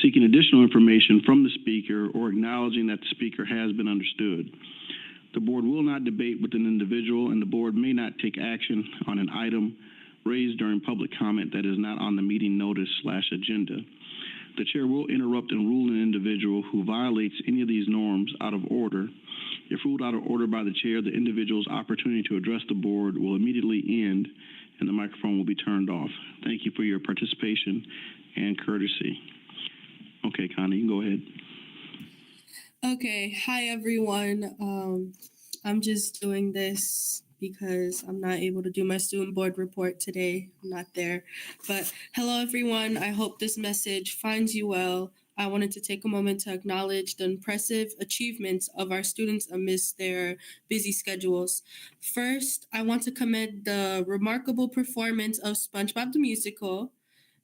seeking additional information from the speaker, or acknowledging that the speaker has been understood. The board will not debate with an individual, and the board may not take action on an item raised during public comment that is not on the meeting notice/agenda. The chair will interrupt and rule an individual who violates any of these norms out of order. If ruled out of order by the chair, the individual's opportunity to address the board will immediately end and the microphone will be turned off. Thank you for your participation and courtesy. Okay, Connie, you can go ahead. Okay, hi everyone. I'm just doing this because I'm not able to do my student board report today. I'm not there. But hello everyone, I hope this message finds you well. I wanted to take a moment to acknowledge the impressive achievements of our students amidst their busy schedules. First, I want to commend the remarkable performance of SpongeBob the Musical.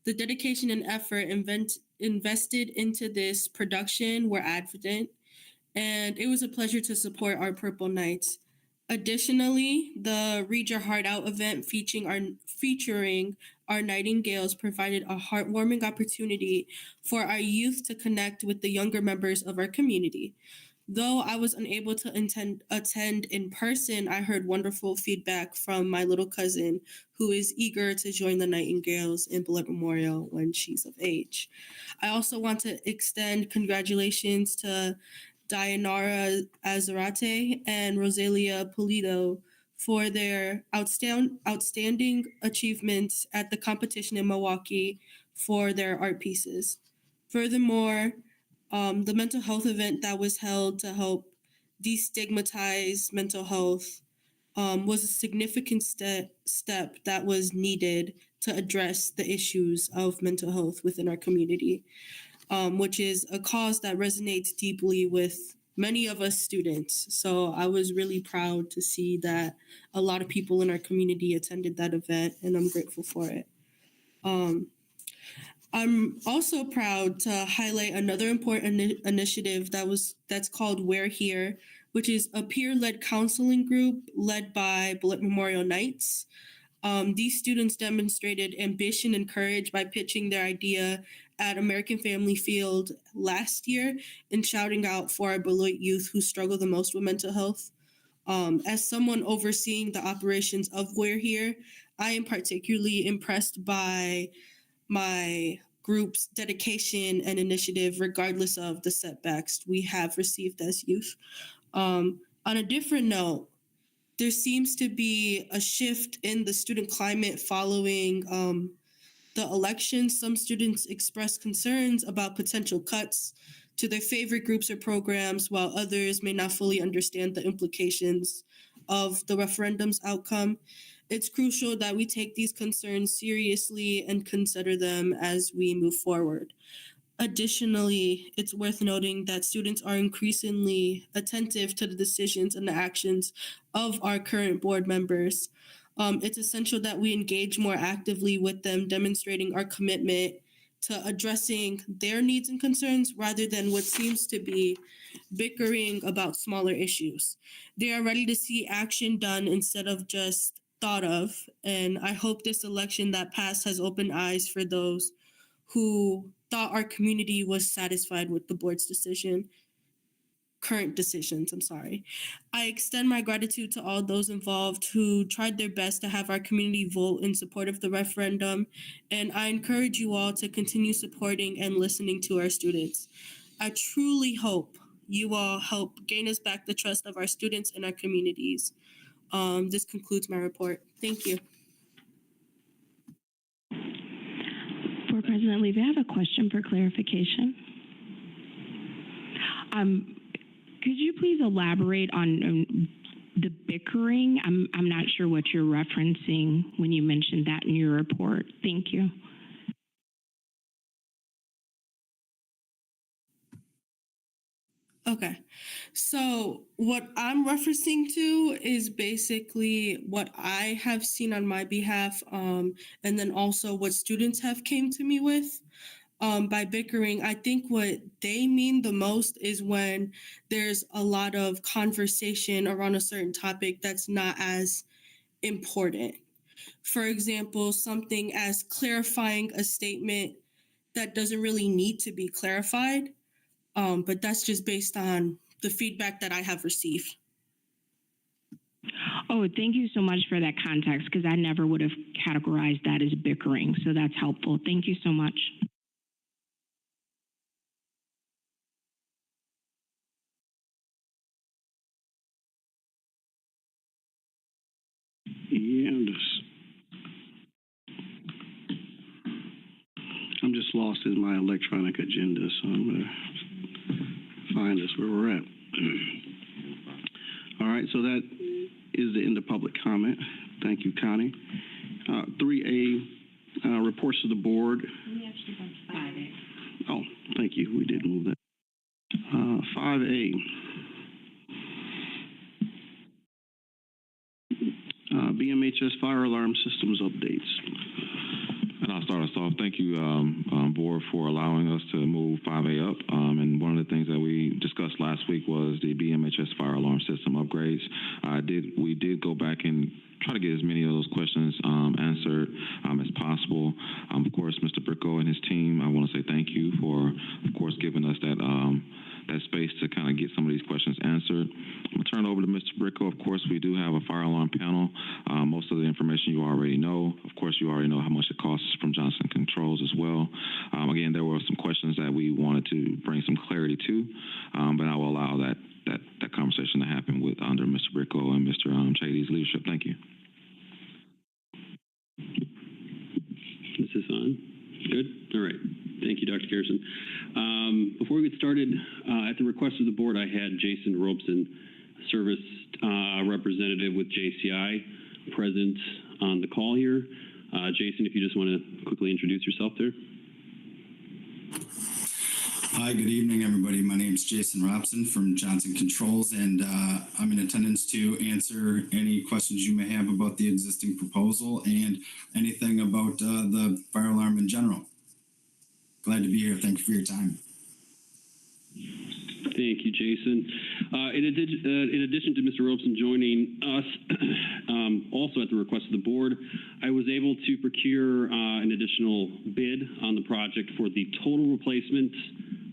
The dedication and effort invested into this production were evident, and it was a pleasure to support our Purple Knights. Additionally, the Read Your Heart Out event featuring our Nightingales provided a heartwarming opportunity for our youth to connect with the younger members of our community. Though I was unable to attend in person, I heard wonderful feedback from my little cousin who is eager to join the Nightingales in Bullitt Memorial when she's of age. I also want to extend congratulations to Dayanara Azarate and Rosalia Pulido for their outstanding achievements at the competition in Milwaukee for their art pieces. Furthermore, the mental health event that was held to help destigmatize mental health was a significant step that was needed to address the issues of mental health within our community. Which is a cause that resonates deeply with many of us students. So I was really proud to see that a lot of people in our community attended that event, and I'm grateful for it. I'm also proud to highlight another important initiative that's called We're Here, which is a peer-led counseling group led by Bullitt Memorial Knights. These students demonstrated ambition and courage by pitching their idea at American Family Field last year and shouting out for our Beloit youth who struggle the most with mental health. As someone overseeing the operations of We're Here, I am particularly impressed by my group's dedication and initiative regardless of the setbacks we have received as youth. On a different note, there seems to be a shift in the student climate following the election. Some students express concerns about potential cuts to their favorite groups or programs, while others may not fully understand the implications of the referendum's outcome. It's crucial that we take these concerns seriously and consider them as we move forward. Additionally, it's worth noting that students are increasingly attentive to the decisions and the actions of our current board members. It's essential that we engage more actively with them, demonstrating our commitment to addressing their needs and concerns rather than what seems to be bickering about smaller issues. They are ready to see action done instead of just thought of, and I hope this election that passed has opened eyes for those who thought our community was satisfied with the board's current decisions. I extend my gratitude to all those involved who tried their best to have our community vote in support of the referendum, and I encourage you all to continue supporting and listening to our students. I truly hope you all help gain us back the trust of our students and our communities. This concludes my report. Thank you. Board President Levy, I have a question for clarification. Could you please elaborate on the bickering? I'm not sure what you're referencing when you mentioned that in your report. Thank you. Okay, so what I'm referencing to is basically what I have seen on my behalf, and then also what students have came to me with. By bickering, I think what they mean the most is when there's a lot of conversation around a certain topic that's not as important. For example, something as clarifying a statement that doesn't really need to be clarified. But that's just based on the feedback that I have received. Oh, thank you so much for that context, because I never would have categorized that as bickering. So that's helpful. Thank you so much. I'm just lost in my electronic agenda, so I'm going to find us where we're at. All right, so that is the end of public comment. Thank you, Connie. 3A, reports to the board. We actually have 5A. Oh, thank you. We did move that. 5A. BMHS fire alarm systems updates. And I'll start us off. Thank you, board, for allowing us to move 5A up. And one of the things that we discussed last week was the BMHS fire alarm system upgrades. We did go back and try to get as many of those questions answered as possible. Of course, Mr. Bricko and his team, I want to say thank you for, of course, giving us that that space to kind of get some of these questions answered. I'm going to turn it over to Mr. Bricko. Of course, we do have a fire alarm panel. Most of the information you already know. Of course, you already know how much it costs from Johnson Controls as well. Again, there were some questions that we wanted to bring some clarity to, but I will allow that conversation to happen under Mr. Bricko and Mr. Chady's leadership. Thank you. Is this on? Good? All right. Thank you, Dr. Garrison. Before we get started, at the request of the board, I had Jason Robeson, service representative with JCI, present on the call here. Jason, if you just want to quickly introduce yourself there. Hi, good evening, everybody. My name is Jason Robson from Johnson Controls, and I'm in attendance to answer any questions you may have about the existing proposal and anything about the fire alarm in general. Glad to be here. Thank you for your time. Thank you, Jason. In addition to Mr. Robeson joining us, also at the request of the board, I was able to procure an additional bid on the project for the total replacement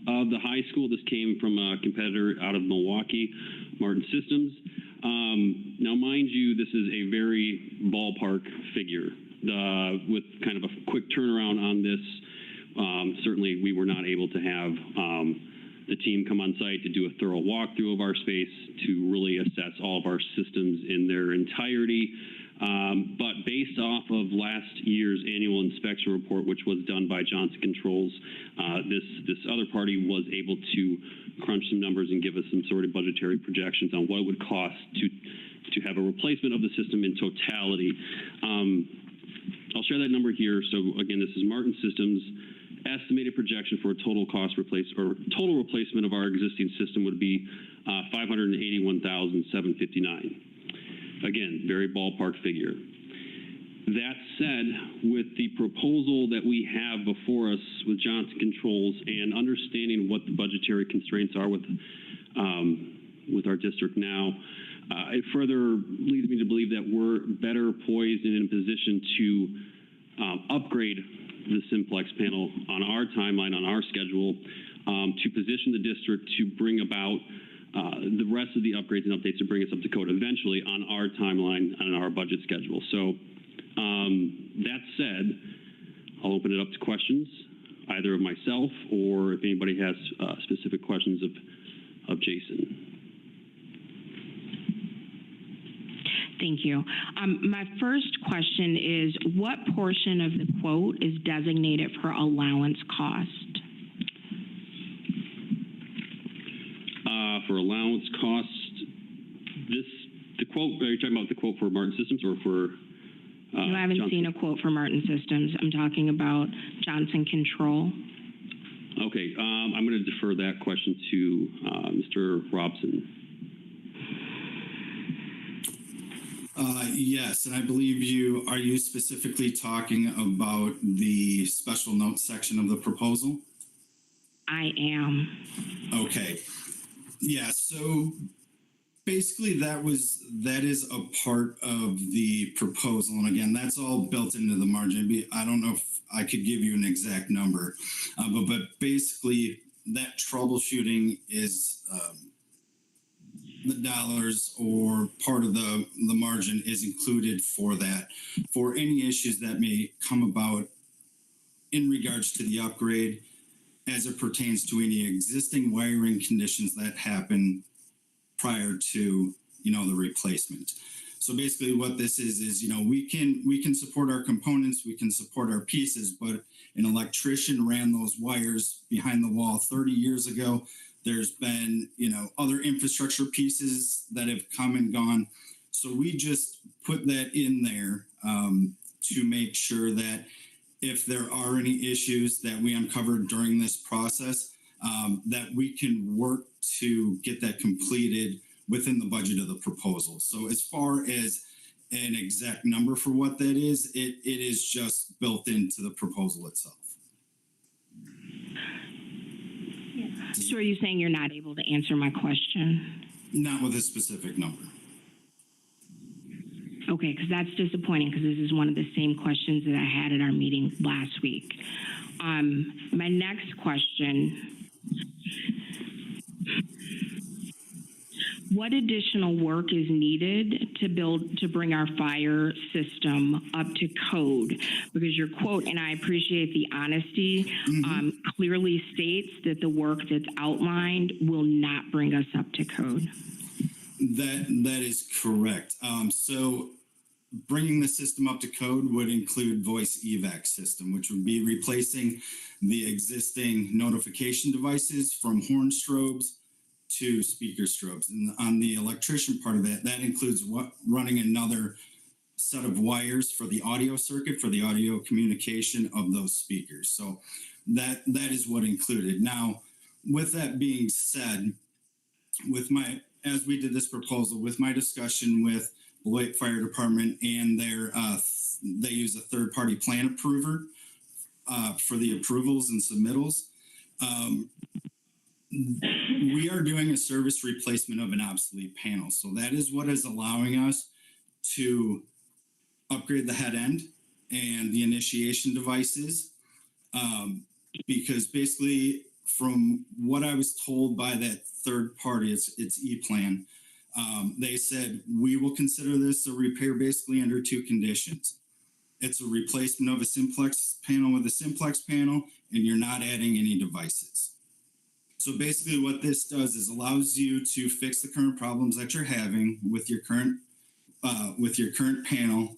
of the high school. This came from a competitor out of Milwaukee, Martin Systems. Now, mind you, this is a very ballpark figure. With kind of a quick turnaround on this, certainly we were not able to have the team come on site to do a thorough walkthrough of our space to really assess all of our systems in their entirety. But based off of last year's annual inspection report, which was done by Johnson Controls, this other party was able to crunch some numbers and give us some sort of budgetary projections on what it would cost to have a replacement of the system in totality. I'll share that number here. So again, this is Martin Systems. Estimated projection for a total total replacement of our existing system would be $581,759. Again, very ballpark figure. That said, with the proposal that we have before us with Johnson Controls and understanding what the budgetary constraints are with our district now, it further leads me to believe that we're better poised and in a position to upgrade the simplex panel on our timeline, on our schedule, to position the district to bring about the rest of the upgrades and updates to bring us up to code eventually on our timeline and our budget schedule. So that said, I'll open it up to questions, either of myself or if anybody has specific questions of Jason. Thank you. My first question is, what portion of the quote is designated for allowance cost? For allowance cost, the quote, are you talking about the quote for Martin Systems or for No, I haven't seen a quote for Martin Systems. I'm talking about Johnson Control. Okay, I'm going to defer that question to Mr. Robson. Yes, and I believe are you specifically talking about the special notes section of the proposal? I am. Okay. Yeah, so basically that is a part of the proposal. And again, that's all built into the margin. I don't know if I could give you an exact number. But basically, that troubleshooting is the dollars or part of the margin is included for that, for any issues that may come about in regards to the upgrade as it pertains to any existing wiring conditions that happen prior to, the replacement. So basically what this is, we can support our components, we can support our pieces, but an electrician ran those wires behind the wall 30 years ago. There's been, other infrastructure pieces that have come and gone. So we just put that in there to make sure that if there are any issues that we uncovered during this process, that we can work to get that completed within the budget of the proposal. So as far as an exact number for what that is, it is just built into the proposal itself. So are you saying you're not able to answer my question? Not with a specific number. Okay, because that's disappointing, because this is one of the same questions that I had at our meeting last week. My next question, what additional work is needed to bring our fire system up to code? Because your quote, and I appreciate the honesty, clearly states that the work that's outlined will not bring us up to code. That is correct. So bringing the system up to code would include voice evac system, which would be replacing the existing notification devices from horn strobes to speaker strobes. And on the electrician part of that includes running another set of wires for the audio circuit, for the audio communication of those speakers. So that is what included. Now, with that being said, as we did this proposal, with my discussion with Beloit Fire Department and they use a third-party plan approver for the approvals and submittals. We are doing a service replacement of an obsolete panel. So that is what is allowing us to upgrade the head end and the initiation devices. Because basically, from what I was told by that third party, it's E-Plan, they said, we will consider this a repair basically under two conditions. It's a replacement of a simplex panel with a simplex panel, and you're not adding any devices. So basically what this does is allows you to fix the current problems that you're having with your current panel,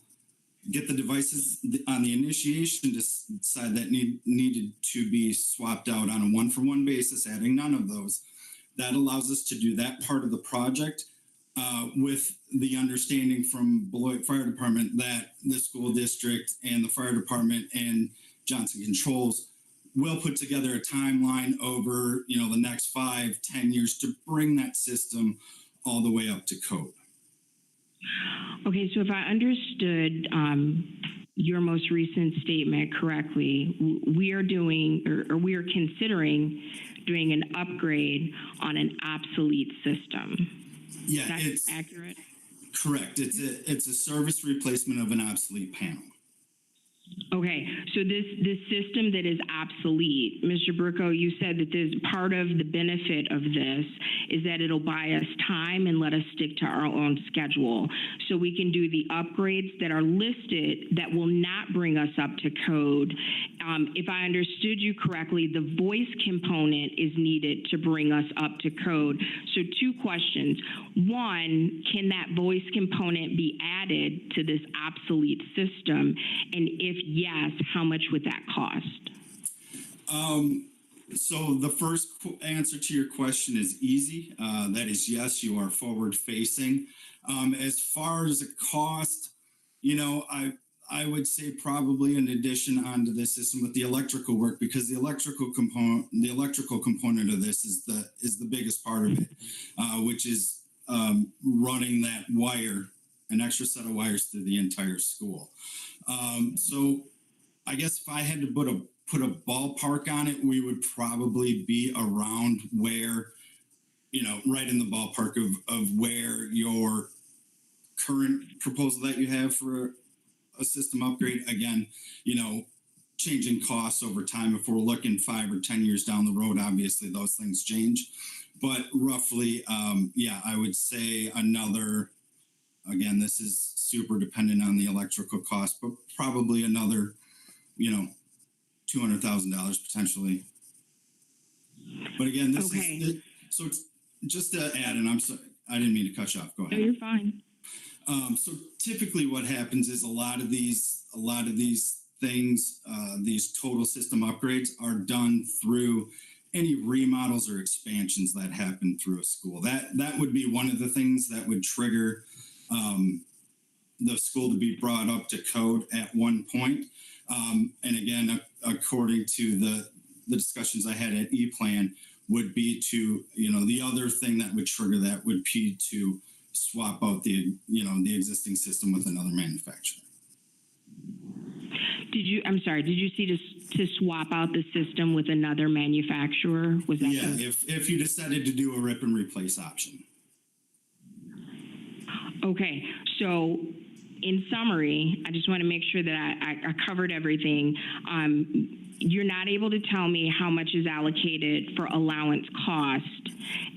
get the devices on the initiation side that needed to be swapped out on a one-for-one basis, adding none of those. That allows us to do that part of the project with the understanding from Beloit Fire Department that the school district and the fire department and Johnson Controls will put together a timeline over, the next 5-10 years to bring that system all the way up to code. Okay, so if I understood your most recent statement correctly, we are considering doing an upgrade on an obsolete system. Yeah, that's accurate. Correct. It's a service replacement of an obsolete panel. Okay, so this system that is obsolete, Mr. Bricko, you said that there's part of the benefit of this is that it'll buy us time and let us stick to our own schedule. So we can do the upgrades that are listed that will not bring us up to code. If I understood you correctly, the voice component is needed to bring us up to code. So two questions. One, can that voice component be added to this obsolete system? And if yes, how much would that cost? So the first answer to your question is easy. That is yes, you are forward facing. As far as the cost, I would say probably an addition onto this system with the electrical work, because the electrical component of this is the biggest part of it, which is running that wire, an extra set of wires through the entire school. So I guess if I had to put a ballpark on it, we would probably be around where, right in the ballpark of where your current proposal that you have for a system upgrade. Again, changing costs over time. If we're looking 5 or 10 years down the road, obviously those things change. But roughly, I would say another, again, this is super dependent on the electrical cost, but probably another, $200,000 potentially. But again, this is, so it's just to add, and I'm sorry, I didn't mean to cut you off. Go ahead. No, you're fine. So typically what happens is a lot of these things, these total system upgrades are done through any remodels or expansions that happen through a school. That would be one of the things that would trigger the school to be brought up to code at one point. And again, according to the discussions I had at E-Plan, would be to, the other thing that would trigger that would be to swap out the existing system with another manufacturer. Did you see to swap out the system with another manufacturer? Was that? Yeah, if you decided to do a rip and replace option. Okay, so in summary, I just want to make sure that I covered everything. You're not able to tell me how much is allocated for allowance cost.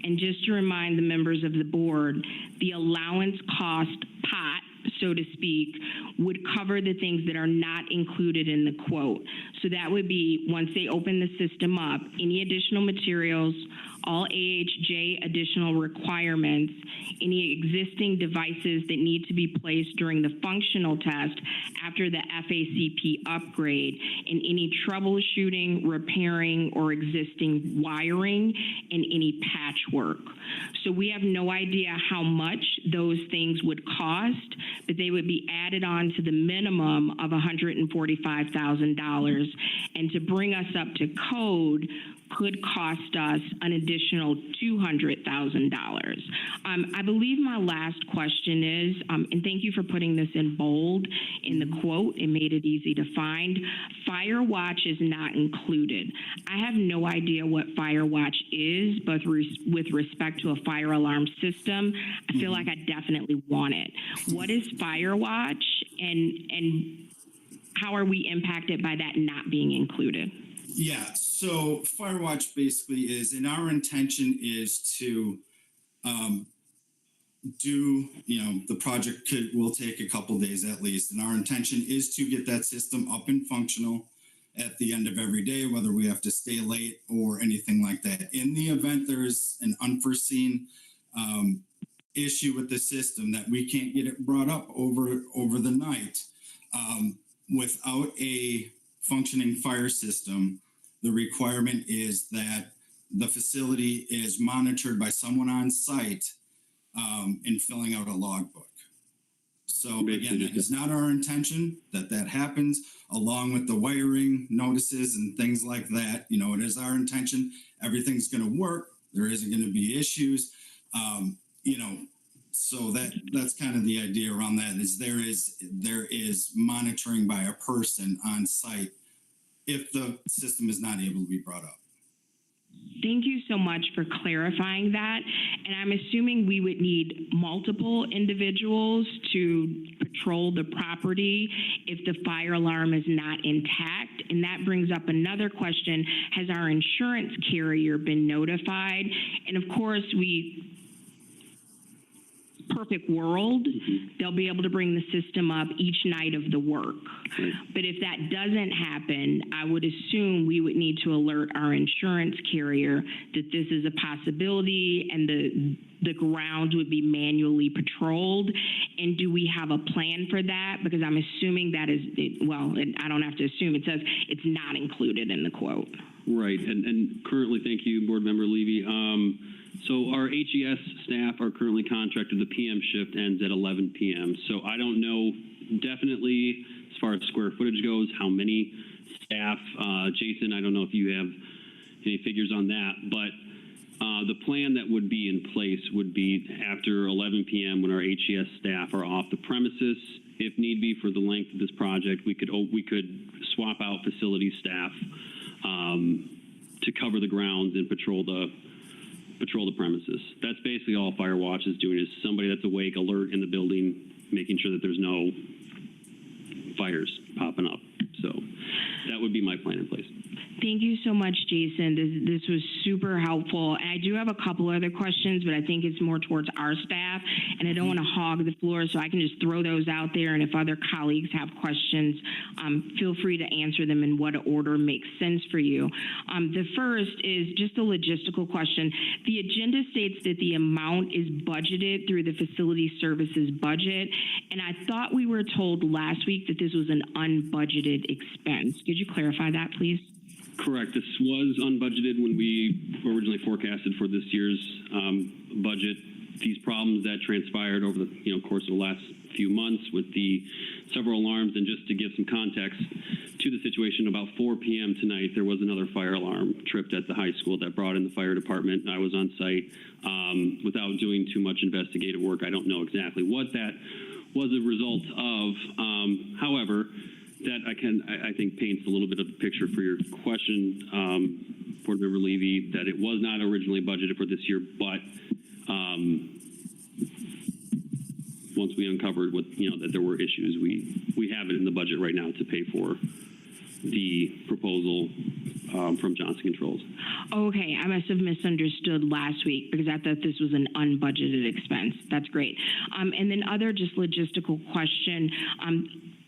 And just to remind the members of the board, the allowance cost pot, so to speak, would cover the things that are not included in the quote. So that would be, once they open the system up, any additional materials, all AHJ additional requirements, any existing devices that need to be placed during the functional test after the FACP upgrade, and any troubleshooting, repairing, or existing wiring, and any patchwork. So we have no idea how much those things would cost, but they would be added on to the minimum of $145,000. And to bring us up to code could cost us an additional $200,000. I believe my last question is, and thank you for putting this in bold in the quote, it made it easy to find, Firewatch is not included. I have no idea what Firewatch is, but with respect to a fire alarm system, I feel like I definitely want it. What is Firewatch, and how are we impacted by that not being included? Yeah, so Firewatch basically is, and our intention is to the project will take a couple days at least, and our intention is to get that system up and functional at the end of every day, whether we have to stay late or anything like that. In the event there's an unforeseen issue with the system that we can't get it brought up over the night, without a functioning fire system, the requirement is that the facility is monitored by someone on site in filling out a logbook. So again, that is not our intention that happens, along with the wiring notices and things like that. It is our intention. Everything's going to work. There isn't going to be issues. So that's kind of the idea around that, is there is monitoring by a person on site if the system is not able to be brought up. Thank you so much for clarifying that. And I'm assuming we would need multiple individuals to patrol the property if the fire alarm is not intact. And that brings up another question. Has our insurance carrier been notified? And of course, perfect world, they'll be able to bring the system up each night of the work. But if that doesn't happen, I would assume we would need to alert our insurance carrier that this is a possibility, and the grounds would be manually patrolled. And do we have a plan for that? Because I'm assuming that is, I don't have to assume, it says it's not included in the quote. Right, and currently, thank you, Board Member Levy. So our HES staff are currently contracted. The PM shift ends at 11 p.m. So I don't know definitely as far as square footage goes, how many staff. Jason, I don't know if you have any figures on that, but the plan that would be in place would be after 11 p.m. when our HES staff are off the premises. If need be, for the length of this project, we could swap out facility staff to cover the grounds and patrol the premises. That's basically all Firewatch is doing, is somebody that's awake, alert in the building, making sure that there's no fires popping up. So that would be my plan in place. Thank you so much, Jason. This was super helpful. And I do have a couple other questions, but I think it's more towards our staff, and I don't want to hog the floor, so I can just throw those out there. And if other colleagues have questions, feel free to answer them in what order makes sense for you. The first is just a logistical question. The agenda states that the amount is budgeted through the facility services budget, and I thought we were told last week that this was an unbudgeted expense. Could you clarify that, please? Correct. This was unbudgeted when we originally forecasted for this year's budget. These problems that transpired over the course of the last few months with the several alarms, and just to give some context to the situation, about 4 p.m. tonight, there was another fire alarm tripped at the high school that brought in the fire department. I was on site without doing too much investigative work. I don't know exactly what that was a result of. However, that I think paints a little bit of a picture for your question, Board Member Levy, that it was not originally budgeted for this year, but once we uncovered that there were issues, we have it in the budget right now to pay for the proposal from Johnson Controls. Okay, I must have misunderstood last week because I thought this was an unbudgeted expense. That's great. And then other just logistical question.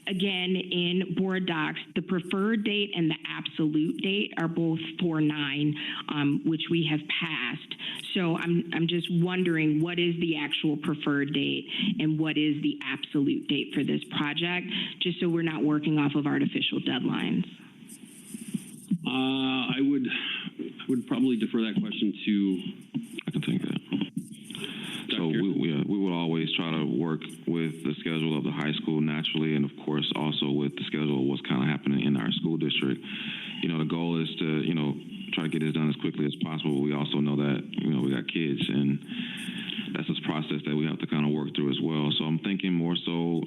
Again, in board docs, the preferred date and the absolute date are both 4/9, which we have passed. So I'm just wondering, what is the actual preferred date and what is the absolute date for this project, just so we're not working off of artificial deadlines? I would probably defer that question to. I can take that. So we would always try to work with the schedule of the high school naturally, and of course also with the schedule of what's kind of happening in our school district. The goal is to, try to get this done as quickly as possible. We also know that, we got kids, and that's this process that we have to kind of work through as well. So I'm thinking more so,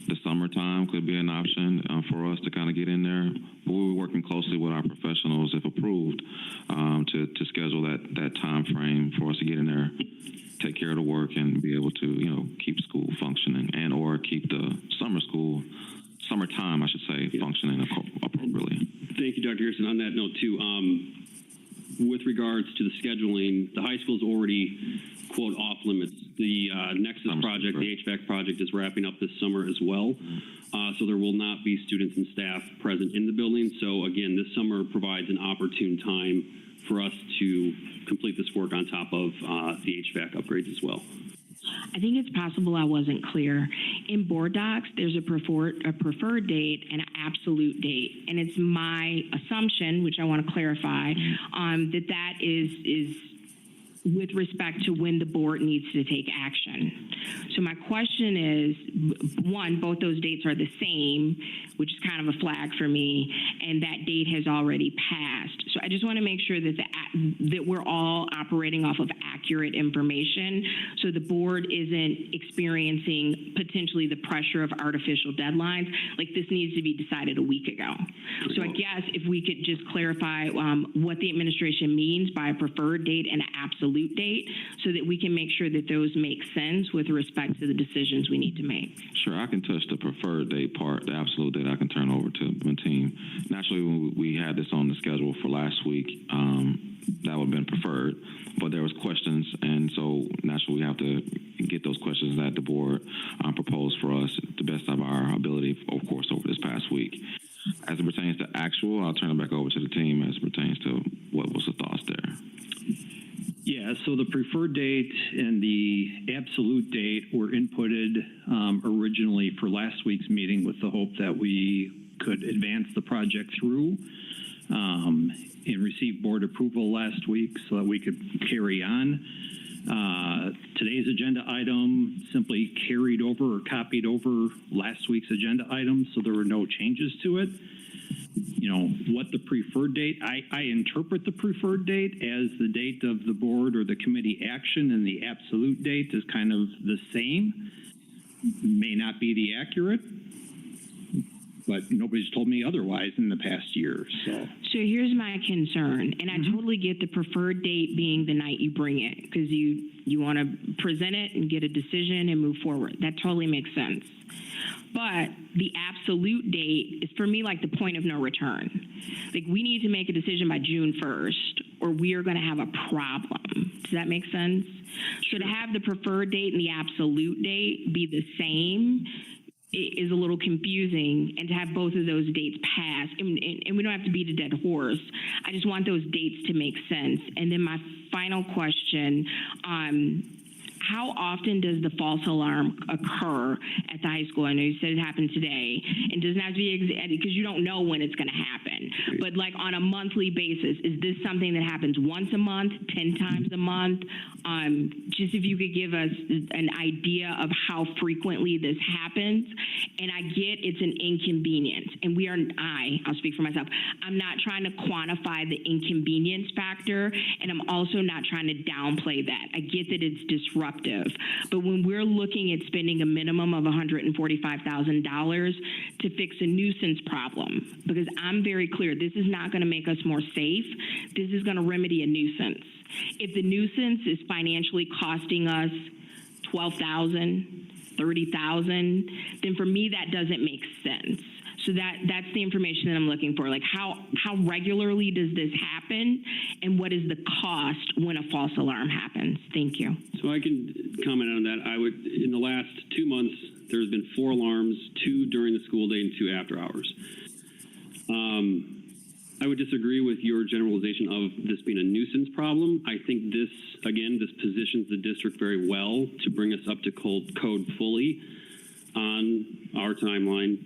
the summertime could be an option for us to kind of get in there. But we're working closely with our professionals, if approved, to schedule that time frame for us to get in there, take care of the work, and be able to, keep school functioning or keep the summertime, I should say, functioning appropriately. Thank you, Dr. Gerson. On that note, too, with regards to the scheduling, the high school's already, quote, off limits. The Nexus project, the HVAC project, is wrapping up this summer as well. So there will not be students and staff present in the building. So again, this summer provides an opportune time for us to complete this work on top of the HVAC upgrades as well. I think it's possible I wasn't clear. In board docs, there's a preferred date and an absolute date. And it's my assumption, which I want to clarify, that is with respect to when the board needs to take action. So my question is, one, both those dates are the same, which is kind of a flag for me, and that date has already passed. So I just want to make sure that that we're all operating off of accurate information, so the board isn't experiencing potentially the pressure of artificial deadlines. Like, this needs to be decided a week ago. So I guess if we could just clarify what the administration means by a preferred date and an absolute date, so that we can make sure that those make sense with respect to the decisions we need to make. Sure, I can touch the preferred date part. The absolute date I can turn over to my team. Naturally, when we had this on the schedule for last week, that would have been preferred, but there was questions, and so naturally we have to get those questions that the board proposed for us to the best of our ability, of course, over this past week. As it pertains to actual, I'll turn it back over to the team as it pertains to what was the thoughts there. Yeah, so the preferred date and the absolute date were inputted originally for last week's meeting with the hope that we could advance the project through and receive board approval last week so that we could carry on. Today's agenda item simply carried over or copied over last week's agenda item, so there were no changes to it. What the preferred date, I interpret the preferred date as the date of the board or the committee action, and the absolute date is kind of the same. May not be the accurate, but nobody's told me otherwise in the past year. So here's my concern, and I totally get the preferred date being the night you bring it, because you want to present it and get a decision and move forward. That totally makes sense. But the absolute date is, for me, like the point of no return. Like, we need to make a decision by June 1st, or we are going to have a problem. Does that make sense? So to have the preferred date and the absolute date be the same is a little confusing, and to have both of those dates pass, and we don't have to beat a dead horse. I just want those dates to make sense. And then my final question, how often does the false alarm occur at the high school? I know you said it happened today, and doesn't have to be because you don't know when it's going to happen. But like on a monthly basis, is this something that happens once a month, 10 times a month? Just if you could give us an idea of how frequently this happens. And I get it's an inconvenience, and I'll speak for myself. I'm not trying to quantify the inconvenience factor, and I'm also not trying to downplay that. I get that it's disruptive. But when we're looking at spending a minimum of $145,000 to fix a nuisance problem, because I'm very clear, this is not going to make us more safe. This is going to remedy a nuisance. If the nuisance is financially costing us $12,000, $30,000, then for me that doesn't make sense. So that's the information that I'm looking for. Like, how regularly does this happen, and what is the cost when a false alarm happens? Thank you. So I can comment on that. In the last 2 months, there's been 4 alarms, 2 during the school day and 2 after hours. I would disagree with your generalization of this being a nuisance problem. I think this positions the district very well to bring us up to code fully on our timeline.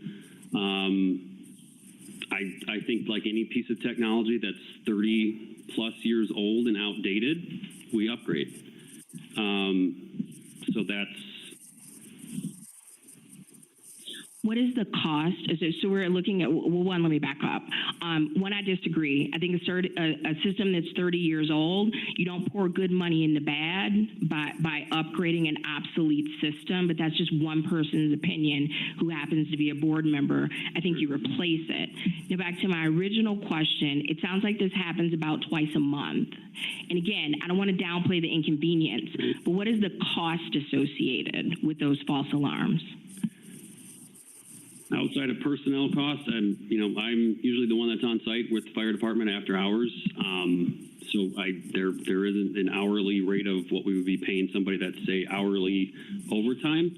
I think, like any piece of technology that's 30 plus years old and outdated, we upgrade. So that's. What is the cost? So we're looking at, well, one, let me back up. One, I disagree. I think a system that's 30 years old, you don't pour good money into bad by upgrading an obsolete system, but that's just one person's opinion who happens to be a board member. I think you replace it. Now back to my original question, it sounds like this happens about twice a month. And again, I don't want to downplay the inconvenience, but what is the cost associated with those false alarms? Outside of personnel costs, I'm usually the one that's on site with the fire department after hours. So there isn't an hourly rate of what we would be paying somebody that's, say, hourly overtime.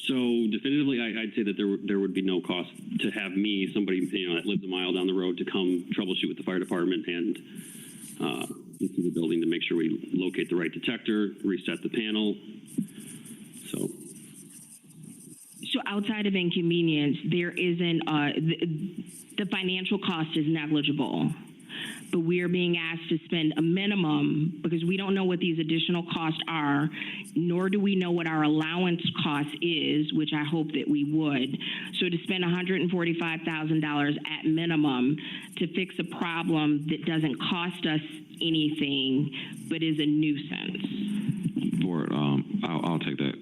So definitively, I'd say that there would be no cost to have me, somebody that lives a mile down the road, to come troubleshoot with the fire department and into the building to make sure we locate the right detector, reset the panel. So outside of inconvenience, there isn't, the financial cost is negligible, but we are being asked to spend a minimum because we don't know what these additional costs are, nor do we know what our allowance cost is, which I hope that we would. So to spend $145,000 at minimum to fix a problem that doesn't cost us anything, but is a nuisance. Board, I'll take that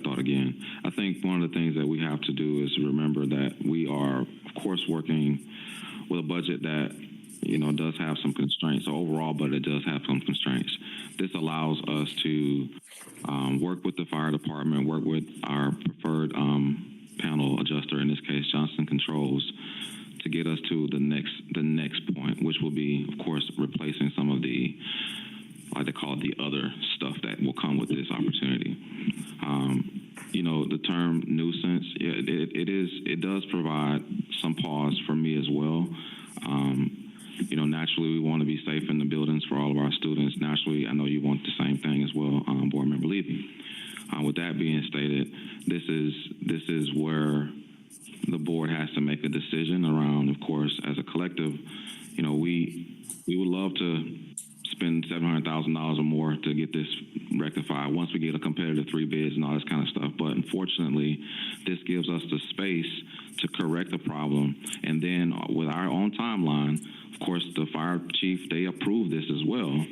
thought again. I think one of the things that we have to do is remember that we are, of course, working with a budget that, does have some constraints. So overall, but it does have some constraints. This allows us to work with the fire department, work with our preferred panel adjuster, in this case, Johnson Controls, to get us to the next point, which will be, of course, replacing some of the, like they call it, the other stuff that will come with this opportunity. The term nuisance, it does provide some pause for me as well. Naturally, we want to be safe in the buildings for all of our students. Naturally, I know you want the same thing as well, Board Member Levy. With that being stated, this is where the board has to make a decision around, of course, as a collective. We would love to spend spend $700,000 or more to get this rectified once we get a competitive 3 bids and all this kind of stuff. But unfortunately, this gives us the space to correct the problem. And then with our own timeline, of course, the fire chief, they approve this as well.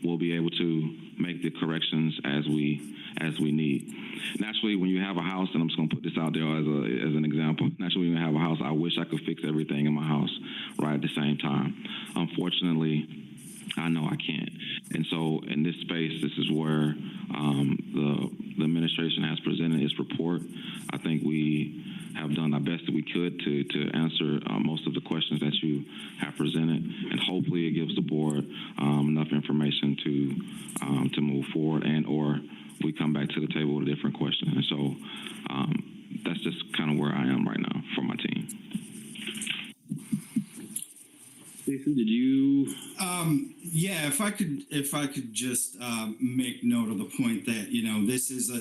We'll be able to make the corrections as we need. Naturally, when you have a house, and I'm just going to put this out there as an example. Naturally, when you have a house, I wish I could fix everything in my house right at the same time. Unfortunately, I know I can't. And so in this space, this is where the administration has presented its report. I think we have done our best that we could to answer most of the questions that you have presented, and hopefully it gives the board enough information to move forward, and or we come back to the table with a different question. And so that's just kind of where I am right now for my team. Jason, did you? Yeah, if I could just make note of the point that, you know, this is a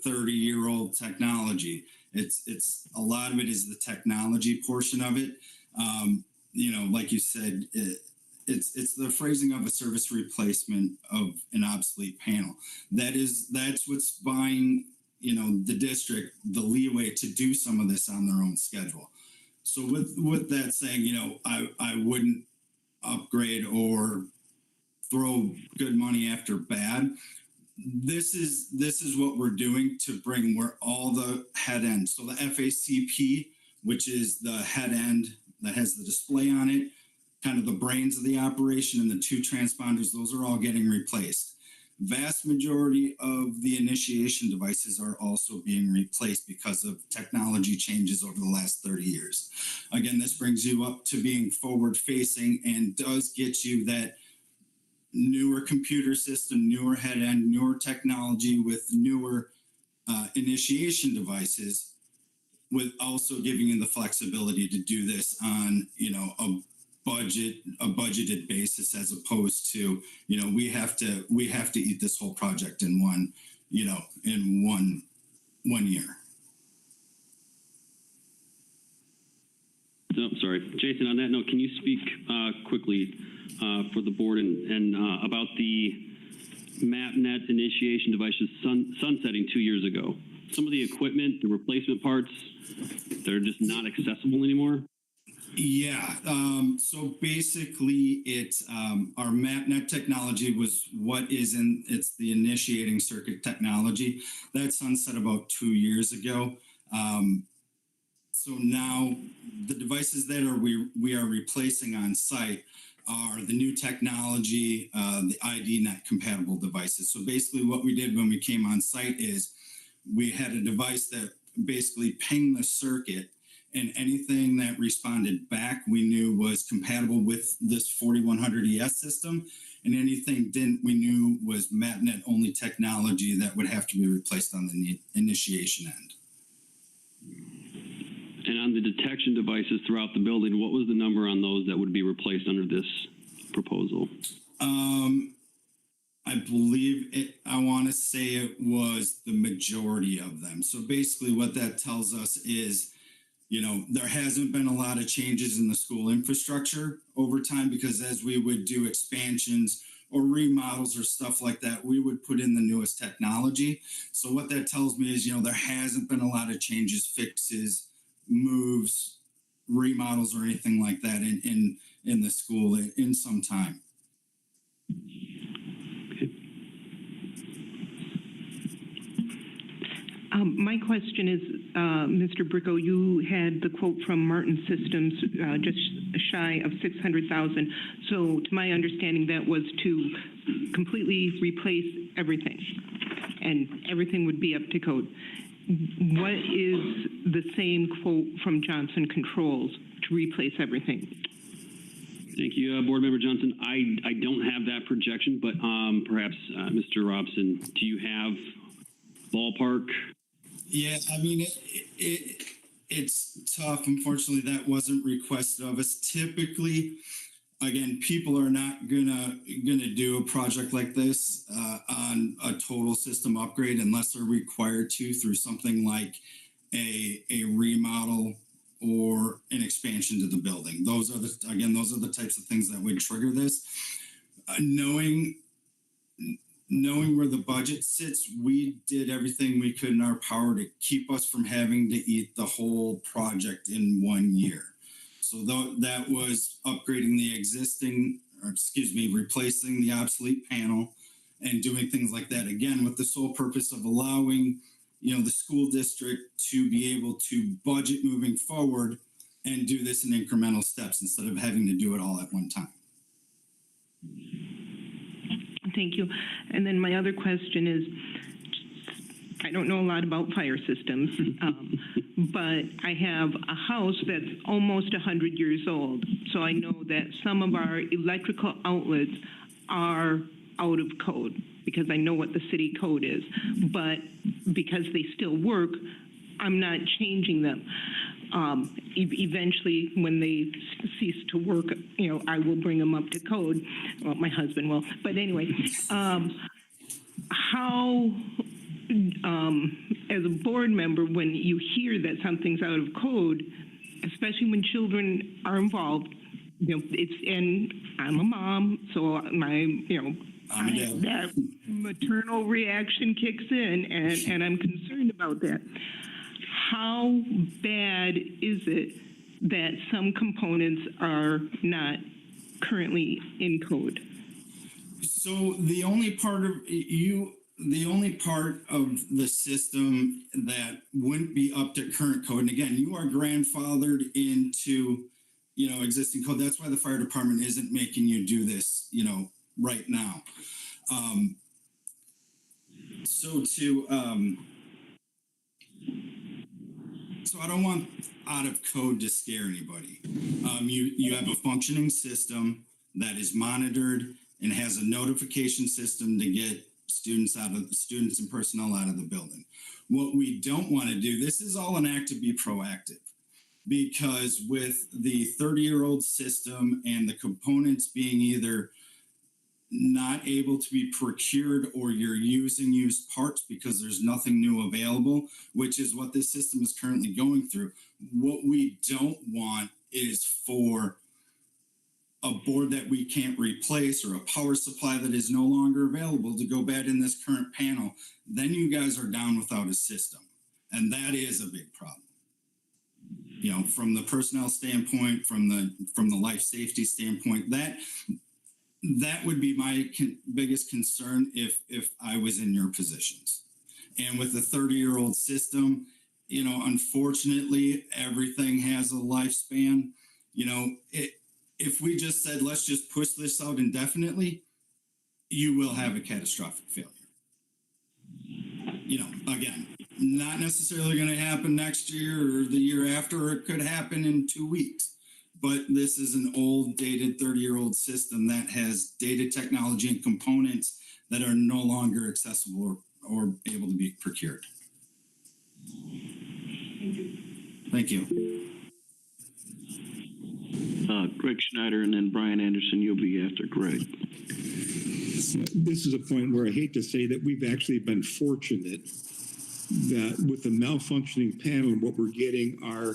30-year-old technology. It's a lot of it is the technology portion of it. You know, like you said, it's the phrasing of a service replacement of an obsolete panel. That's what's buying, you know, the district the leeway to do some of this on their own schedule. So with that saying, you know, I wouldn't upgrade or throw good money after bad. This is what we're doing to bring where all the head end. So the FACP, which is the head end that has the display on it, kind of the brains of the operation, and the 2 transponders, those are all getting replaced. Vast majority of the initiation devices are also being replaced because of technology changes over the last 30 years. Again, this brings you up to being forward facing and does get you that newer computer system, newer head end, newer technology with newer initiation devices, with also giving you the flexibility to do this on, you know, a budgeted basis, as opposed to, you know, we have to eat this whole project in one year. No, sorry, Jason. On that note, can you speak quickly for the board and about the MapNet initiation devices sunsetting 2 years ago? Some of the equipment, the replacement parts, they're just not accessible anymore. Yeah. So basically, it's our MapNet technology was what is in. It's the initiating circuit technology that sunset about 2 years ago. So now the devices that we are replacing on site are the new technology, the IDNet compatible devices. So basically, what we did when we came on site is we had a device that basically pinged the circuit, and anything that responded back we knew was compatible with this 4100 ES system, and anything didn't we knew was MapNet only technology that would have to be replaced on the initiation end. And on the detection devices throughout the building, what was the number on those that would be replaced under this proposal? I believe I want to say it was the majority of them. So basically what that tells us is, you know, there hasn't been a lot of changes in the school infrastructure over time, because as we would do expansions or remodels or stuff like that, we would put in the newest technology. So what that tells me is, you know, there hasn't been a lot of changes, fixes, moves, remodels, or anything like that in the school in some time. My question is, Mr. Bricko, you had the quote from Martin Systems, just shy of $600,000. So to my understanding, that was to completely replace everything, and everything would be up to code. What is the same quote from Johnson Controls to replace everything? Thank you, Board Member Johnson. I don't have that projection, but perhaps Mr. Robson, do you have ballpark? Yeah, I mean, it's tough. Unfortunately, that wasn't requested of us. Typically, again, people are not gonna do a project like this on a total system upgrade unless they're required to through something like a remodel or an expansion to the building. Those are the types of things that would trigger this. knowing where the budget sits, we did everything we could in our power to keep us from having to eat the whole project in 1 year. So that was upgrading the existing, replacing the obsolete panel and doing things like that. Again, with the sole purpose of allowing, the school district to be able to budget moving forward and do this in incremental steps instead of having to do it all at one time. Thank you. And then my other question is, I don't know a lot about fire systems, but I have a house that's almost 100 years old. So I know that some of our electrical outlets are out of code because I know what the city code is. But because they still work, I'm not changing them. Eventually, when they cease to work, I will bring them up to code. Well, my husband will. But anyway, how, as a board member, when you hear that something's out of code, especially when children are involved, and I'm a mom, so that maternal reaction kicks in, and I'm concerned about that. How bad is it that some components are not currently in code? So the only part of the system that wouldn't be up to current code, and again, you are grandfathered into, existing code. That's why the fire department isn't making you do this, right now. So I don't want out of code to scare anybody. You have a functioning system that is monitored and has a notification system to get students and personnel out of the building. What we don't want to do, this is all an act to be proactive, because with the 30-year-old system and the components being either not able to be procured or you're using used parts because there's nothing new available, which is what this system is currently going through. What we don't want is for a board that we can't replace or a power supply that is no longer available to go bad in this current panel. Then you guys are down without a system. And that is a big problem. From the personnel standpoint, from the life safety standpoint, that would be my biggest concern if I was in your positions. And with a 30-year-old system, unfortunately, everything has a lifespan. If we just said, let's just push this out indefinitely, you will have a catastrophic failure. Again, not necessarily going to happen next year or the year after, or it could happen in 2 weeks. But this is an old, dated 30-year-old system that has dated technology and components that are no longer accessible or able to be procured. Thank you. Greg Schneider, and then Brian Anderson. You'll be after Greg. This is a point where I hate to say that we've actually been fortunate that with the malfunctioning panel, what we're getting are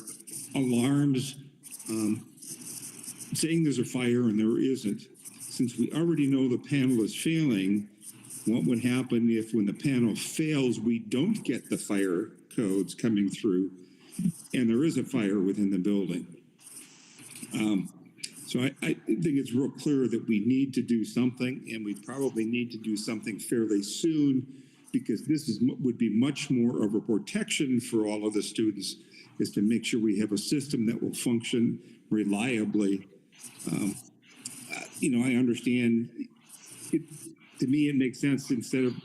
alarms saying there's a fire and there isn't. Since we already know the panel is failing, what would happen if when the panel fails, we don't get the fire codes coming through and there is a fire within the building? So I think it's real clear that we need to do something, and we probably need to do something fairly soon, because this would be much more of a protection for all of the students, is to make sure we have a system that will function reliably. I understand it. To me, it makes sense, instead of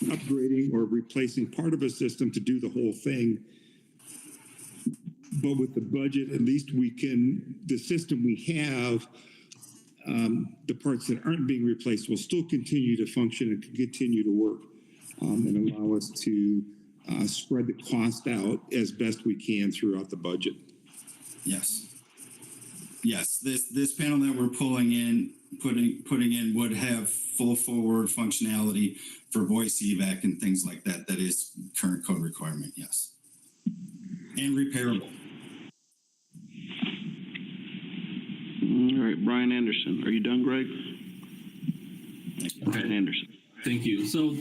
upgrading or replacing part of a system, to do the whole thing. But with the budget, at least the system we have, the parts that aren't being replaced will still continue to function and continue to work, and allow us to spread the cost out as best we can throughout the budget. Yes. This panel that we're putting in would have full forward functionality for voice evac and things like that. That is current code requirement. Yes. And repairable. All right, Brian Anderson. Are you done, Greg? Henderson. Thank you. So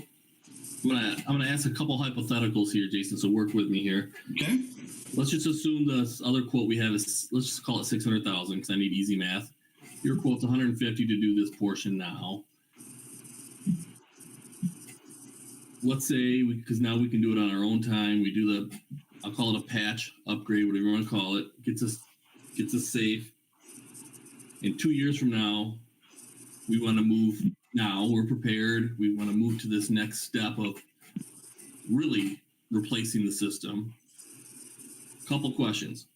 I'm gonna ask a couple hypotheticals here, Jason, so work with me here. Okay. Let's just assume the other quote we have is, let's just call it 600,000 because I need easy math. Your quote's 150 to do this portion now. Let's say, because now we can do it on our own time, we do I'll call it a patch, upgrade, whatever you want to call it, gets us safe. In 2 years from now, we want to move now, we're prepared, we want to move to this next step of really replacing the system. Couple questions.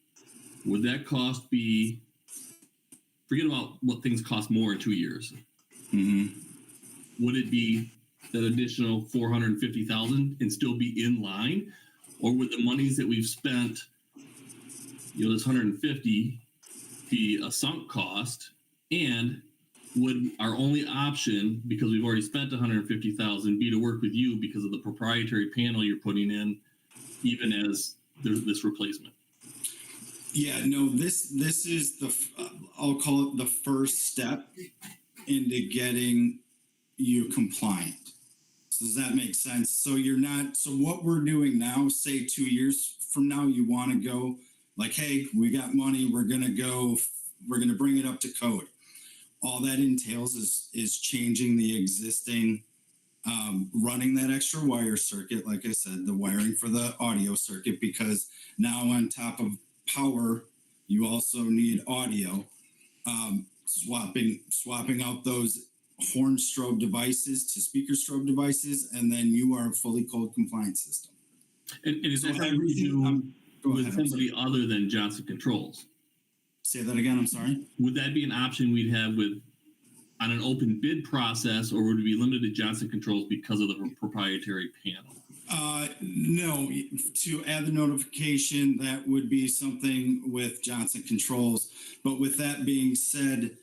Would that cost be, forget about what things cost more in 2 years. Would it be that additional 450,000 and still be in line? Or would the monies that we've spent, this 150 be a sunk cost? And would our only option, because we've already spent 150,000, be to work with you because of the proprietary panel you're putting in, even as there's this replacement? Yeah, no, this is I'll call it the first step into getting you compliant. So does that make sense? So so what we're doing now, say 2 years from now, you want to go like, hey, we got money, we're going to bring it up to code. All that entails is changing the existing, running that extra wire circuit, like I said, the wiring for the audio circuit, because now on top of power, you also need audio. Swapping out those horn strobe devices to speaker strobe devices, and then you are a fully code compliant system. And is that something you do with somebody other than Johnson Controls? Say that again, I'm sorry. Would that be an option we'd have on an open bid process, or would it be limited to Johnson Controls because of the proprietary panel? No, to add the notification, that would be something with Johnson Controls. But with that being said,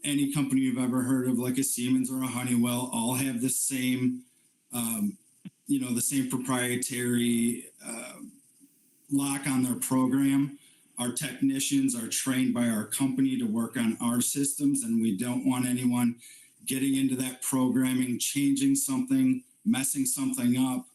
any company you've ever heard of, like a Siemens or a Honeywell, all have the same, the same proprietary lock on their program. Our technicians are trained by our company to work on our systems, and we don't want anyone getting into that programming, changing something, messing something up.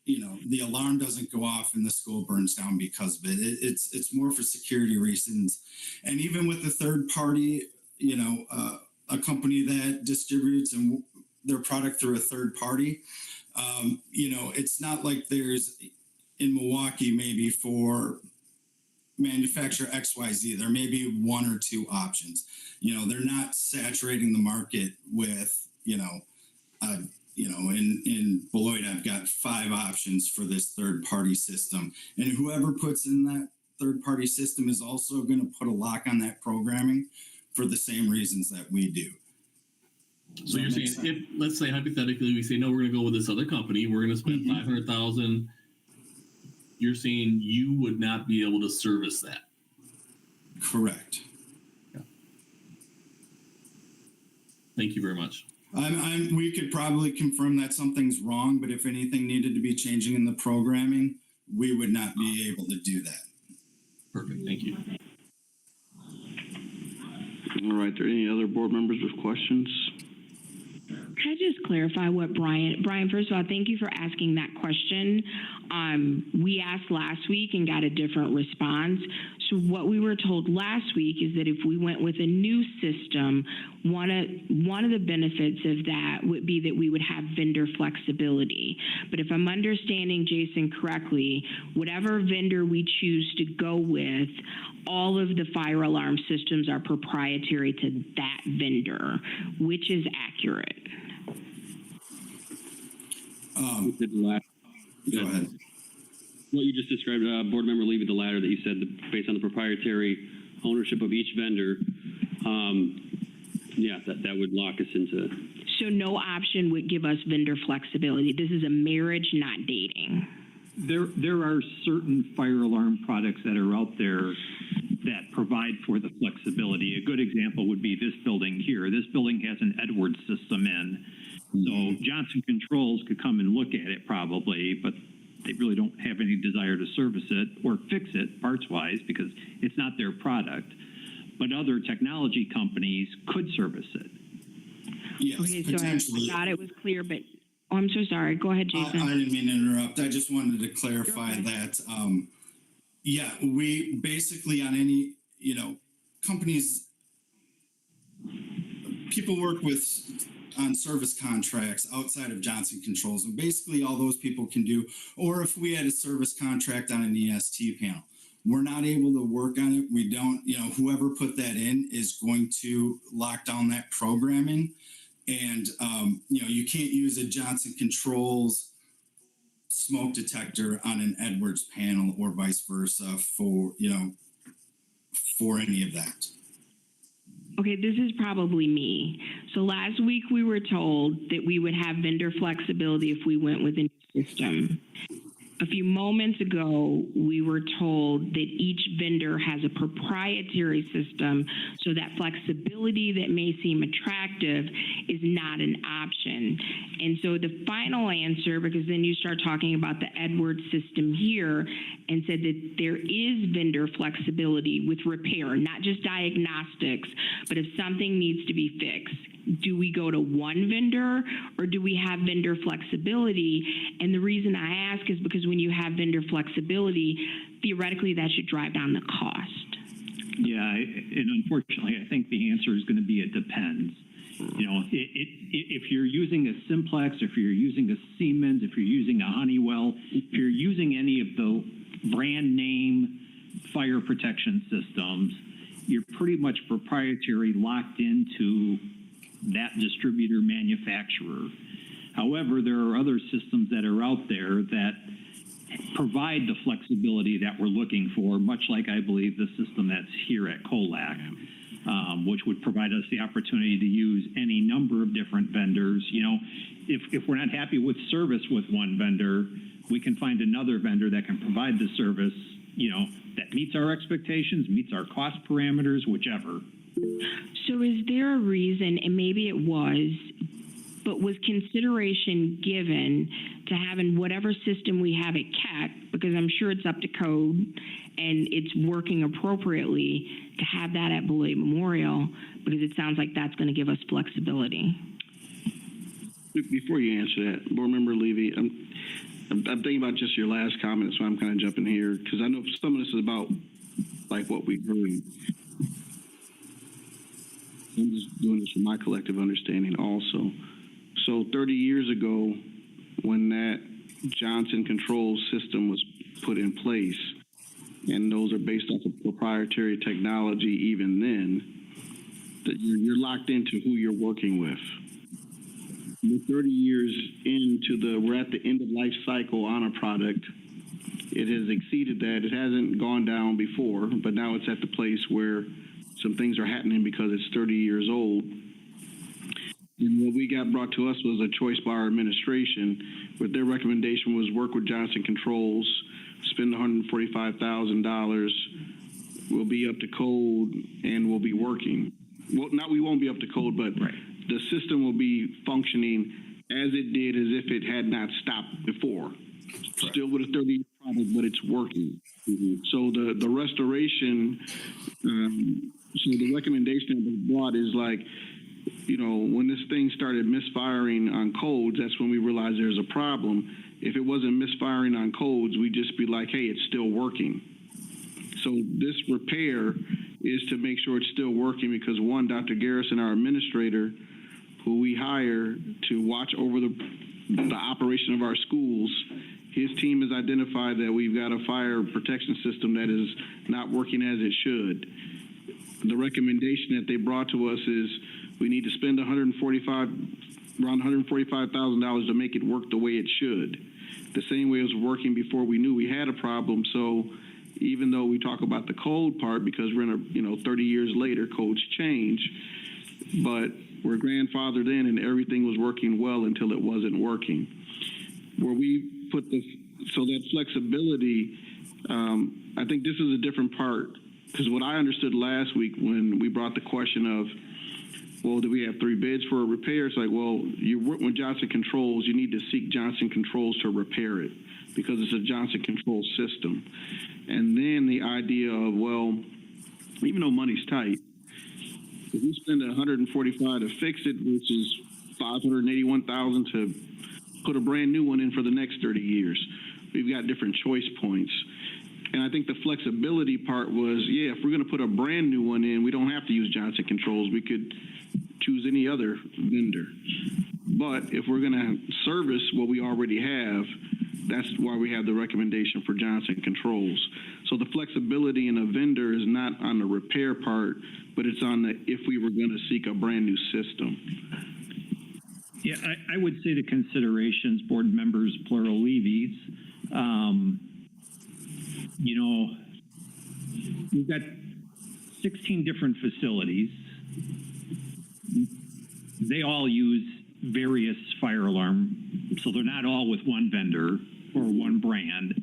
The alarm doesn't go off and the school burns down because of it. It's more for security reasons. And even with the third party, a company that distributes their product through a third party, it's not like there's in Milwaukee maybe for manufacturer XYZ, there may be one or two options. They're not saturating the market with, in Beloit, I've got 5 options for this third-party system. And whoever puts in that third-party system is also going to put a lock on that programming for the same reasons that we do. So you're saying, if, let's say hypothetically, we say, no, we're going to go with this other company, we're going to spend $500,000. You're saying you would not be able to service that? Correct. Yeah. Thank you very much. We could probably confirm that something's wrong, but if anything needed to be changing in the programming, we would not be able to do that. Perfect. Thank you. All right. Are there any other board members with questions? Can I just clarify what Brian, first of all, thank you for asking that question. We asked last week and got a different response. So what we were told last week is that if we went with a new system, one of the benefits of that would be that we would have vendor flexibility. But if I'm understanding Jason correctly, whatever vendor we choose to go with, all of the fire alarm systems are proprietary to that vendor, which is accurate. Go ahead. What you just described, Board Member Levy, the latter that you said, based on the proprietary ownership of each vendor, that would lock us into. So no option would give us vendor flexibility. This is a marriage, not dating. There are certain fire alarm products that are out there that provide for the flexibility. A good example would be this building here. This building has an Edwards system in. So Johnson Controls could come and look at it probably, but they really don't have any desire to service it or fix it parts-wise because it's not their product. But other technology companies could service it. Yes, Okay, so I potentially. thought it was clear, but, oh, I'm so sorry. Go ahead, Jason. I didn't mean to interrupt. I just wanted to clarify Okay. that, yeah, we basically on any, companies, people work on service contracts outside of Johnson Controls, and basically all those people can do, or if we had a service contract on an EST panel, we're not able to work on it. We don't, whoever put that in is going to lock down that programming. And, you can't use a Johnson Controls smoke detector on an Edwards panel or vice versa for any of that. Okay, this is probably me. So last week we were told that we would have vendor flexibility if we went with a new system. A few moments ago, we were told that each vendor has a proprietary system, so that flexibility that may seem attractive is not an option. And so the final answer, because then you start talking about the Edwards system here, and said that there is vendor flexibility with repair, not just diagnostics, but if something needs to be fixed. Do we go to one vendor or do we have vendor flexibility? And the reason I ask is because when you have vendor flexibility, theoretically that should drive down the cost. Yeah, and unfortunately, I think the answer is going to be it depends. If you're using a Simplex, if you're using a Siemens, if you're using a Honeywell, if you're using any of the brand name fire protection systems, you're pretty much proprietary, locked into that distributor manufacturer. However, there are other systems that are out there that provide the flexibility that we're looking for, much like I believe the system that's here at COLAC, which would provide us the opportunity to use any number of different vendors. If we're not happy with service with one vendor, we can find another vendor that can provide the service, that meets our expectations, meets our cost parameters, whichever. So is there a reason, and maybe it was, but was consideration given to having whatever system we have at CAC, because I'm sure it's up to code and it's working appropriately, to have that at Beloit Memorial, because it sounds like that's going to give us flexibility? Before you answer that, Board Member Levy, I'm thinking about just your last comment, so I'm kind of jumping here, because I know some of this is about like what we heard. I'm just doing this from my collective understanding also. So 30 years ago, when that Johnson Controls system was put in place, and those are based off of proprietary technology even then, that you're locked into who you're working with. We're 30 years we're at the end of life cycle on a product. It has exceeded that. It hasn't gone down before, but now it's at the place where some things are happening because it's 30 years old. And what we got brought to us was a choice by our administration, where their recommendation was work with Johnson Controls, spend $145,000, we'll be up to code, and we'll be working. Well, we won't be up to code, but the system will be functioning as it did as if it had not stopped before. Right. Still with a 30-year product, but it's working. Mm-hmm. So the restoration, so the recommendation that was brought is like, when this thing started misfiring on codes, that's when we realized there's a problem. If it wasn't misfiring on codes, we'd just be like, hey, it's still working. So this repair is to make sure it's still working because, one, Dr. Garrison, our administrator, who we hire to watch over the operation of our schools, his team has identified that we've got a fire protection system that is not working as it should. The recommendation that they brought to us is we need to spend around $145,000 to make it work the way it should. The same way it was working before we knew we had a problem. So even though we talk about the code part, because we're in 30 years later, codes change, but we're grandfathered in and everything was working well until it wasn't working. Where we put so that flexibility, I think this is a different part, because what I understood last week when we brought the question of, well, do we have 3 bids for a repair? It's like, well, you work with Johnson Controls, you need to seek Johnson Controls to repair it because it's a Johnson Controls system. And then the idea of, well, even though money's tight, if we spend $145 to fix it versus $581,000 to put a brand new one in for the next 30 years, we've got different choice points. And I think the flexibility part was, yeah, if we're going to put a brand new one in, we don't have to use Johnson Controls. We could choose any other vendor. But if we're going to service what we already have, that's why we have the recommendation for Johnson Controls. So the flexibility in a vendor is not on the repair part, but it's on the if we were going to seek a brand new system. Yeah, I would say the considerations, board members, plural levies, you know, we've got 16 different facilities. They all use various fire alarm, so they're not all with one vendor or one brand.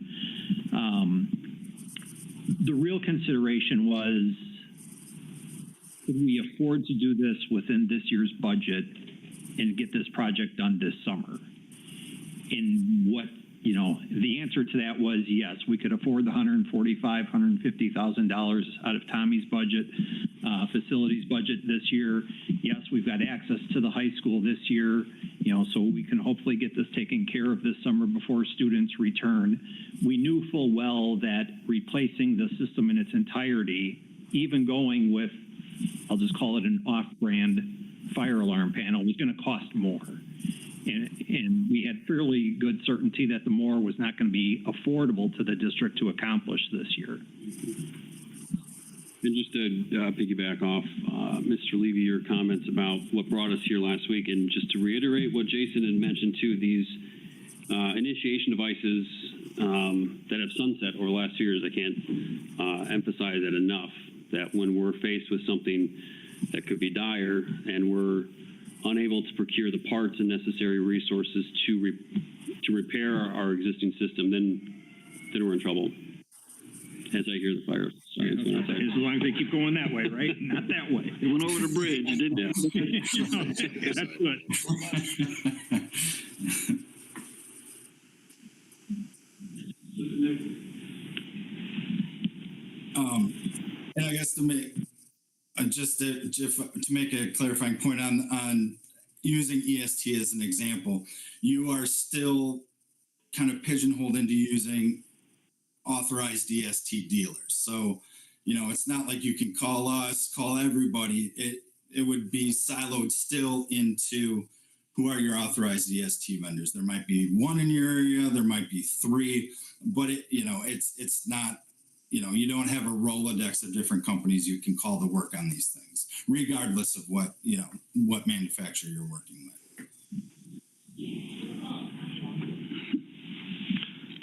The real consideration was, could we afford to do this within this year's budget and get this project done this summer? And what, you know, the answer to that was yes, we could afford the $150,000 out of Tommy's budget, facilities budget this year. Yes, we've got access to the high school this year, you know, so we can hopefully get this taken care of this summer before students return. We knew full well that replacing the system in its entirety, even going with, I'll just call it an off-brand fire alarm panel, was going to cost more. And we had fairly good certainty that the more was not going to be affordable to the district to accomplish this year. And just to piggyback off Mr. Levy, your comments about what brought us here last week, and just to reiterate what Jason had mentioned too, these initiation devices that have sunset over the last 2 years, I can't emphasize that enough, that when we're faced with something that could be dire and we're unable to procure the parts and necessary resources to repair our existing system, then we're in trouble. As I hear the fire sirens going outside. As long as they keep going that way, right? Not that way. It went over the bridge, didn't it? That's good. And I guess to make to make a clarifying point on using EST as an example, you are still kind of pigeonholed into using authorized EST dealers. So, you know, it's not like you can call us, call everybody. It would be siloed still into who are your authorized EST vendors. There might be one in your area, there might be three, but it's not, you know, you don't have a Rolodex of different companies you can call to work on these things, regardless of what manufacturer you're working with.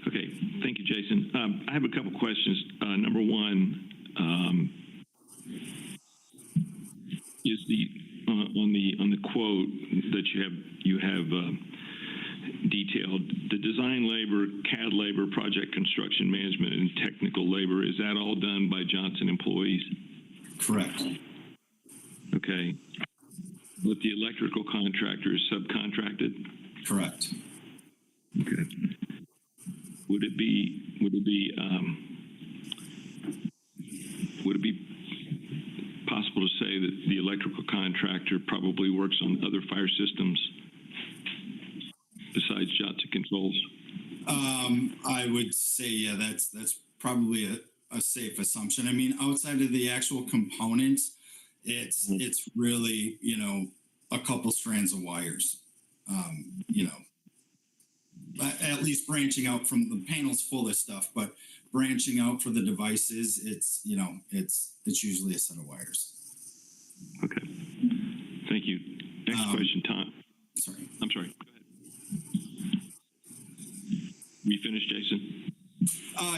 Okay, thank you, Jason. I have a couple questions. Number one, is on the quote that you have detailed, the design labor, CAD labor, project construction management, and technical labor, is that all done by Johnson employees? Correct. Okay. But the electrical contractor is subcontracted? Correct. Okay. Would it be possible to say that the electrical contractor probably works on other fire systems besides Johnson Controls? I would say, yeah, that's probably a safe assumption. I mean, outside of the actual components, it's really, you know, a couple strands of wires, you know, at least branching out from the panel's full of stuff, but branching out for the devices, it's usually a set of wires. Okay. Thank you. Next question, Tom. Sorry. I'm sorry. Go ahead. You finished, Jason?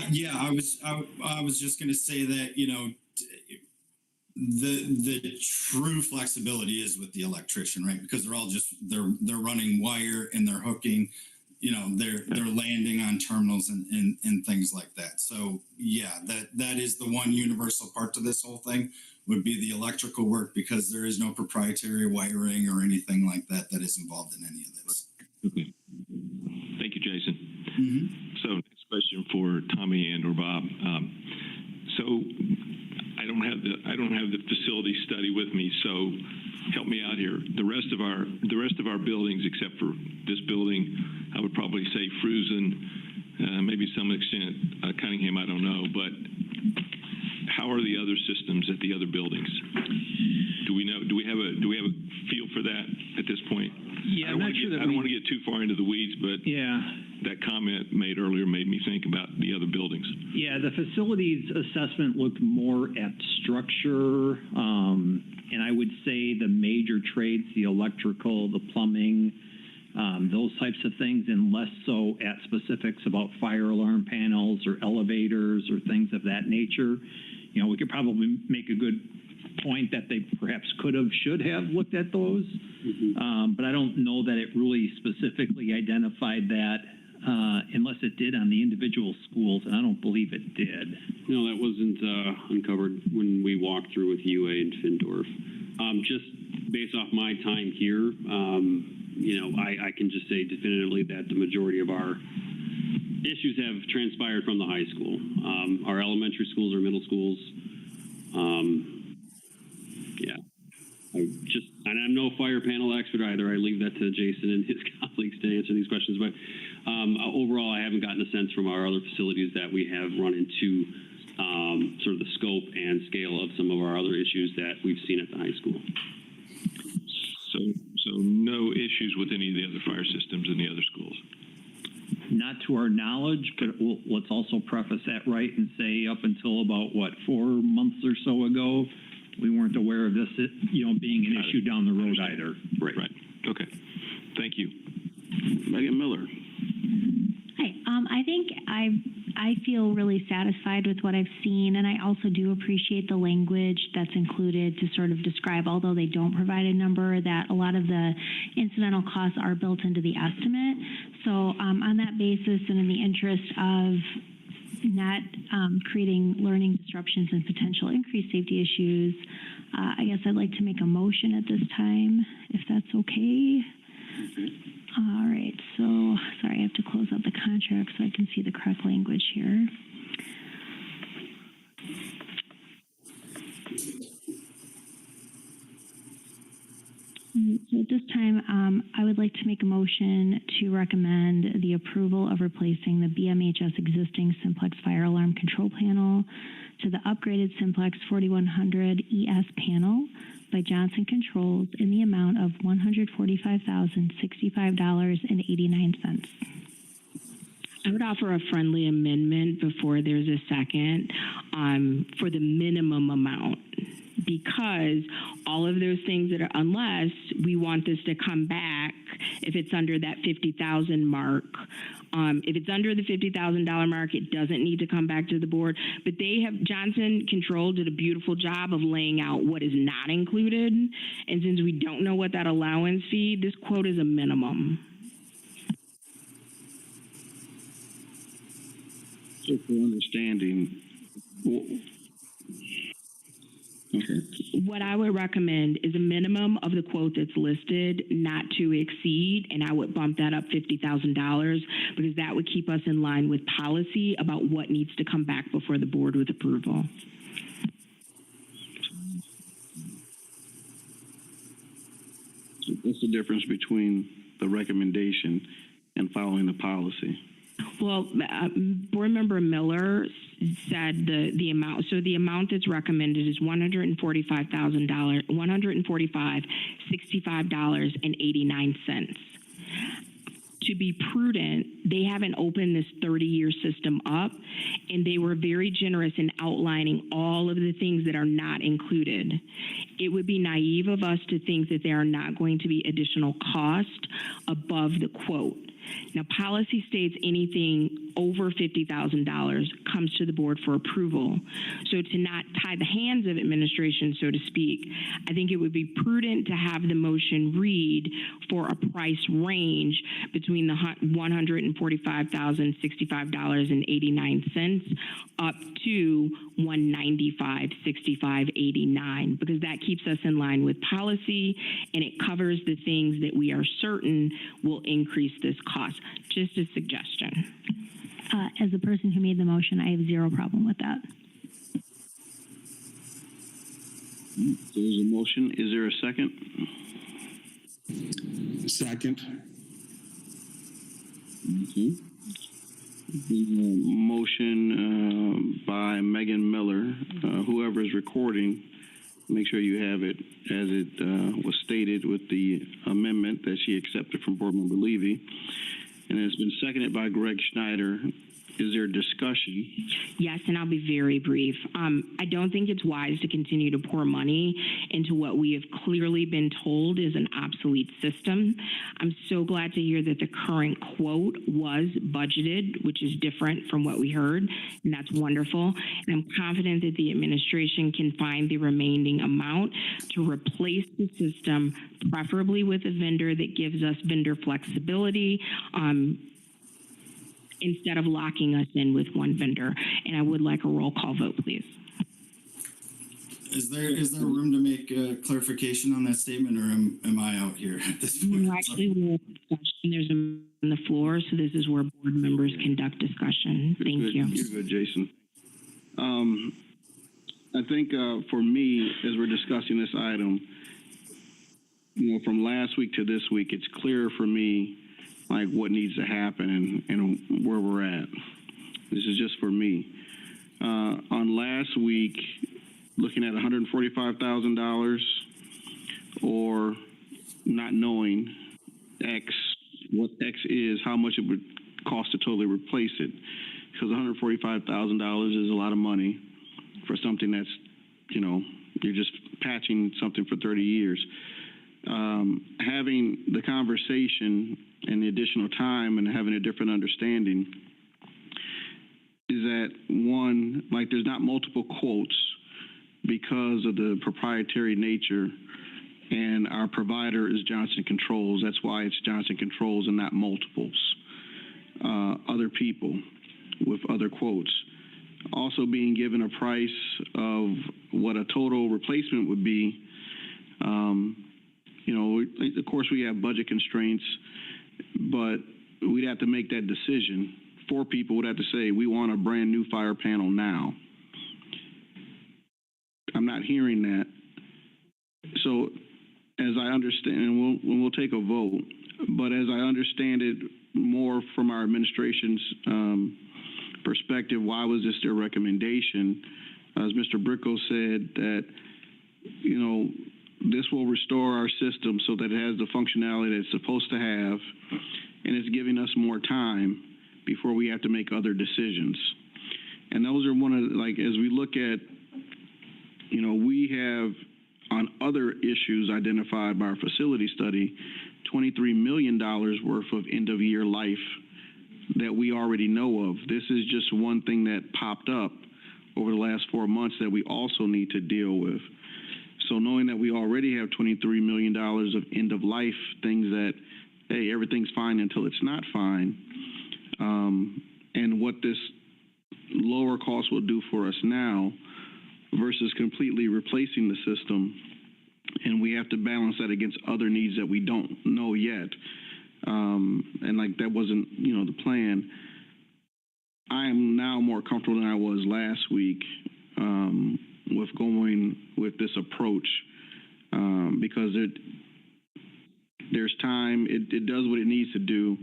Yeah, I was just going to say that, you know, the true flexibility is with the electrician, right? Because they're all just they're running wire and they're hooking, you know, they're landing on terminals and things like that. So yeah, that is the one universal part to this whole thing would be the electrical work, because there is no proprietary wiring or anything like that is involved in any of this. Okay. Thank you, Jason. Mm-hmm. So next question for Tommy and or Bob. So I I don't have the facility study with me, so help me out here. The rest of our buildings, except for this building, I would probably say Fruzen, maybe some extent Cunningham, I don't know, but how are the other systems at the other buildings? Do we know? Do we have a feel for that at this point? Yeah, I'm not sure that I don't want to get too far into the weeds, but yeah. That comment made earlier made me think about the other buildings. Yeah, the facilities assessment looked more at structure, and I would say the major trades, the electrical, the plumbing, those types of things, and less so at specifics about fire alarm panels or elevators or things of that nature. You know, we could probably make a good point that they perhaps should have looked at those, but I don't know that it really specifically identified that unless it did on the individual schools, and I don't believe it did. No, that wasn't uncovered when we walked through with UA and Findorf. Just based off my time here, you know, I can just say definitively that the majority of our issues have transpired from the high school. Our elementary schools or middle schools, yeah. And I'm no fire panel expert either. I leave that to Jason and his colleagues to answer these questions. But overall, I haven't gotten a sense from our other facilities that we have run into sort of the scope and scale of some of our other issues that we've seen at the high school. So no issues with any of the other fire systems in the other schools? Not to our knowledge, but let's also preface that right and say up until about, 4 months or so ago, we weren't aware of this, you know, being an issue down the road either. Right. Okay. Thank you. Megan Miller. Hi. I think I feel really satisfied with what I've seen, and I also do appreciate the language that's included to sort of describe, although they don't provide a number, that a lot of the incidental costs are built into the estimate. So on that basis, and in the interest of not creating learning disruptions and potential increased safety issues, I guess I'd like to make a motion at this time, if that's okay. All right, so sorry, I have to close out the contract so I can see the correct language here. So at this time, I would like to make a motion to recommend the approval of replacing the BMHS existing Simplex fire alarm control panel to the upgraded Simplex 4100 ES panel by Johnson Controls in the amount of $145,065.89. I would offer a friendly amendment before there's a second for the minimum amount, because all of those things that are, unless we want this to come back, if it's under that 50,000 mark, if it's under the $50,000 mark, it doesn't need to come back to the board. But Johnson Controls did a beautiful job of laying out what is not included. And since we don't know what that allowance fee, this quote is a minimum. So for understanding, okay. What I would recommend is a minimum of the quote that's listed, not to exceed, and I would bump that up $50,000 because that would keep us in line with policy about what needs to come back before the board with approval. So what's the difference between the recommendation and following the policy? Well, Board Member Miller said the amount. So the amount that's recommended is $145,065.89. To be prudent, they haven't opened this 30-year system up, and they were very generous in outlining all of the things that are not included. It would be naive of us to think that there are not going to be additional cost above the quote. Now, policy states anything over $50,000 comes to the board for approval. So to not tie the hands of administration, so to speak, I think it would be prudent to have the motion read for a price range between the $145,065.89 up to $195,65.89, because that keeps us in line with policy and it covers the things that we are certain will increase this cost. Just a suggestion. As the person who made the motion, I have zero problem with that. There's a motion. Is there a second? Second. Okay. Motion by Megan Miller. Whoever is recording, make sure you have it as it was stated with the amendment that she accepted from Board Member Levy. And it's been seconded by Greg Schneider. Is there discussion? Yes, and I'll be very brief. I don't think it's wise to continue to pour money into what we have clearly been told is an obsolete system. I'm so glad to hear that the current quote was budgeted, which is different from what we heard, and that's wonderful. And I'm confident that the administration can find the remaining amount to replace the system, preferably with a vendor that gives us vendor flexibility, instead of locking us in with one vendor. And I would like a roll call vote, please. Is there room to make clarification on that statement, or am I out here at this point? No, actually, there's on the floor, so this is where board members conduct discussion. Thank you. You're good, Jason. I think for me, as we're discussing this item, from last week to this week, it's clear for me like what needs to happen and where we're at. This is just for me. On last week, looking at $145,000 or not knowing what X is, how much it would cost to totally replace it. Because $145,000 is a lot of money for something that's, you're just patching something for 30 years. Having the conversation and the additional time and having a different understanding is that, one, like there's not multiple quotes because of the proprietary nature, and our provider is Johnson Controls. That's why it's Johnson Controls and not multiples. Other people with other quotes. Also being given a price of what a total replacement would be. Of course we have budget constraints, but we'd have to make that decision. 4 people would have to say, we want a brand new fire panel now. I'm not hearing that. So as I understand, and we'll take a vote, but as I understand it more from our administration's perspective, why was this their recommendation? As Mr. Bricko said, that, this will restore our system so that it has the functionality that it's supposed to have, and it's giving us more time before we have to make other decisions. And those are one of, as we look at, we have on other issues identified by our facility study, $23 million worth of end-of-year life that we already know of. This is just one thing that popped up over the last 4 months that we also need to deal with. So knowing that we already have $23 million of end-of-life things that, hey, everything's fine until it's not fine, and what this lower cost will do for us now versus completely replacing the system, and we have to balance that against other needs that we don't know yet. And that wasn't, the plan. I am now more comfortable than I was last week with going with this approach because there's time. It does what it needs to do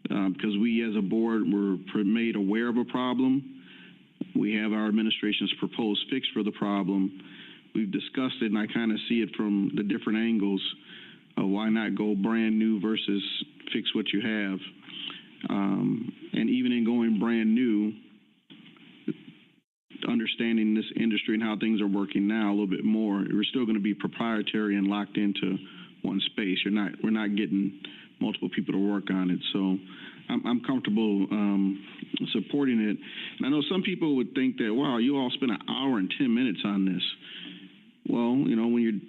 because we as a board were made aware of a problem. We have our administration's proposed fix for the problem. We've discussed it, and I kind of see it from the different angles of why not go brand new versus fix what you have. And even in going brand new, understanding this industry and how things are working now a little bit more, we're still going to be proprietary and locked into one space. We're not getting multiple people to work on it. So I'm comfortable supporting it. And I know some people would think that, wow, you all spent 1 hour and 10 minutes on this. Well, when you're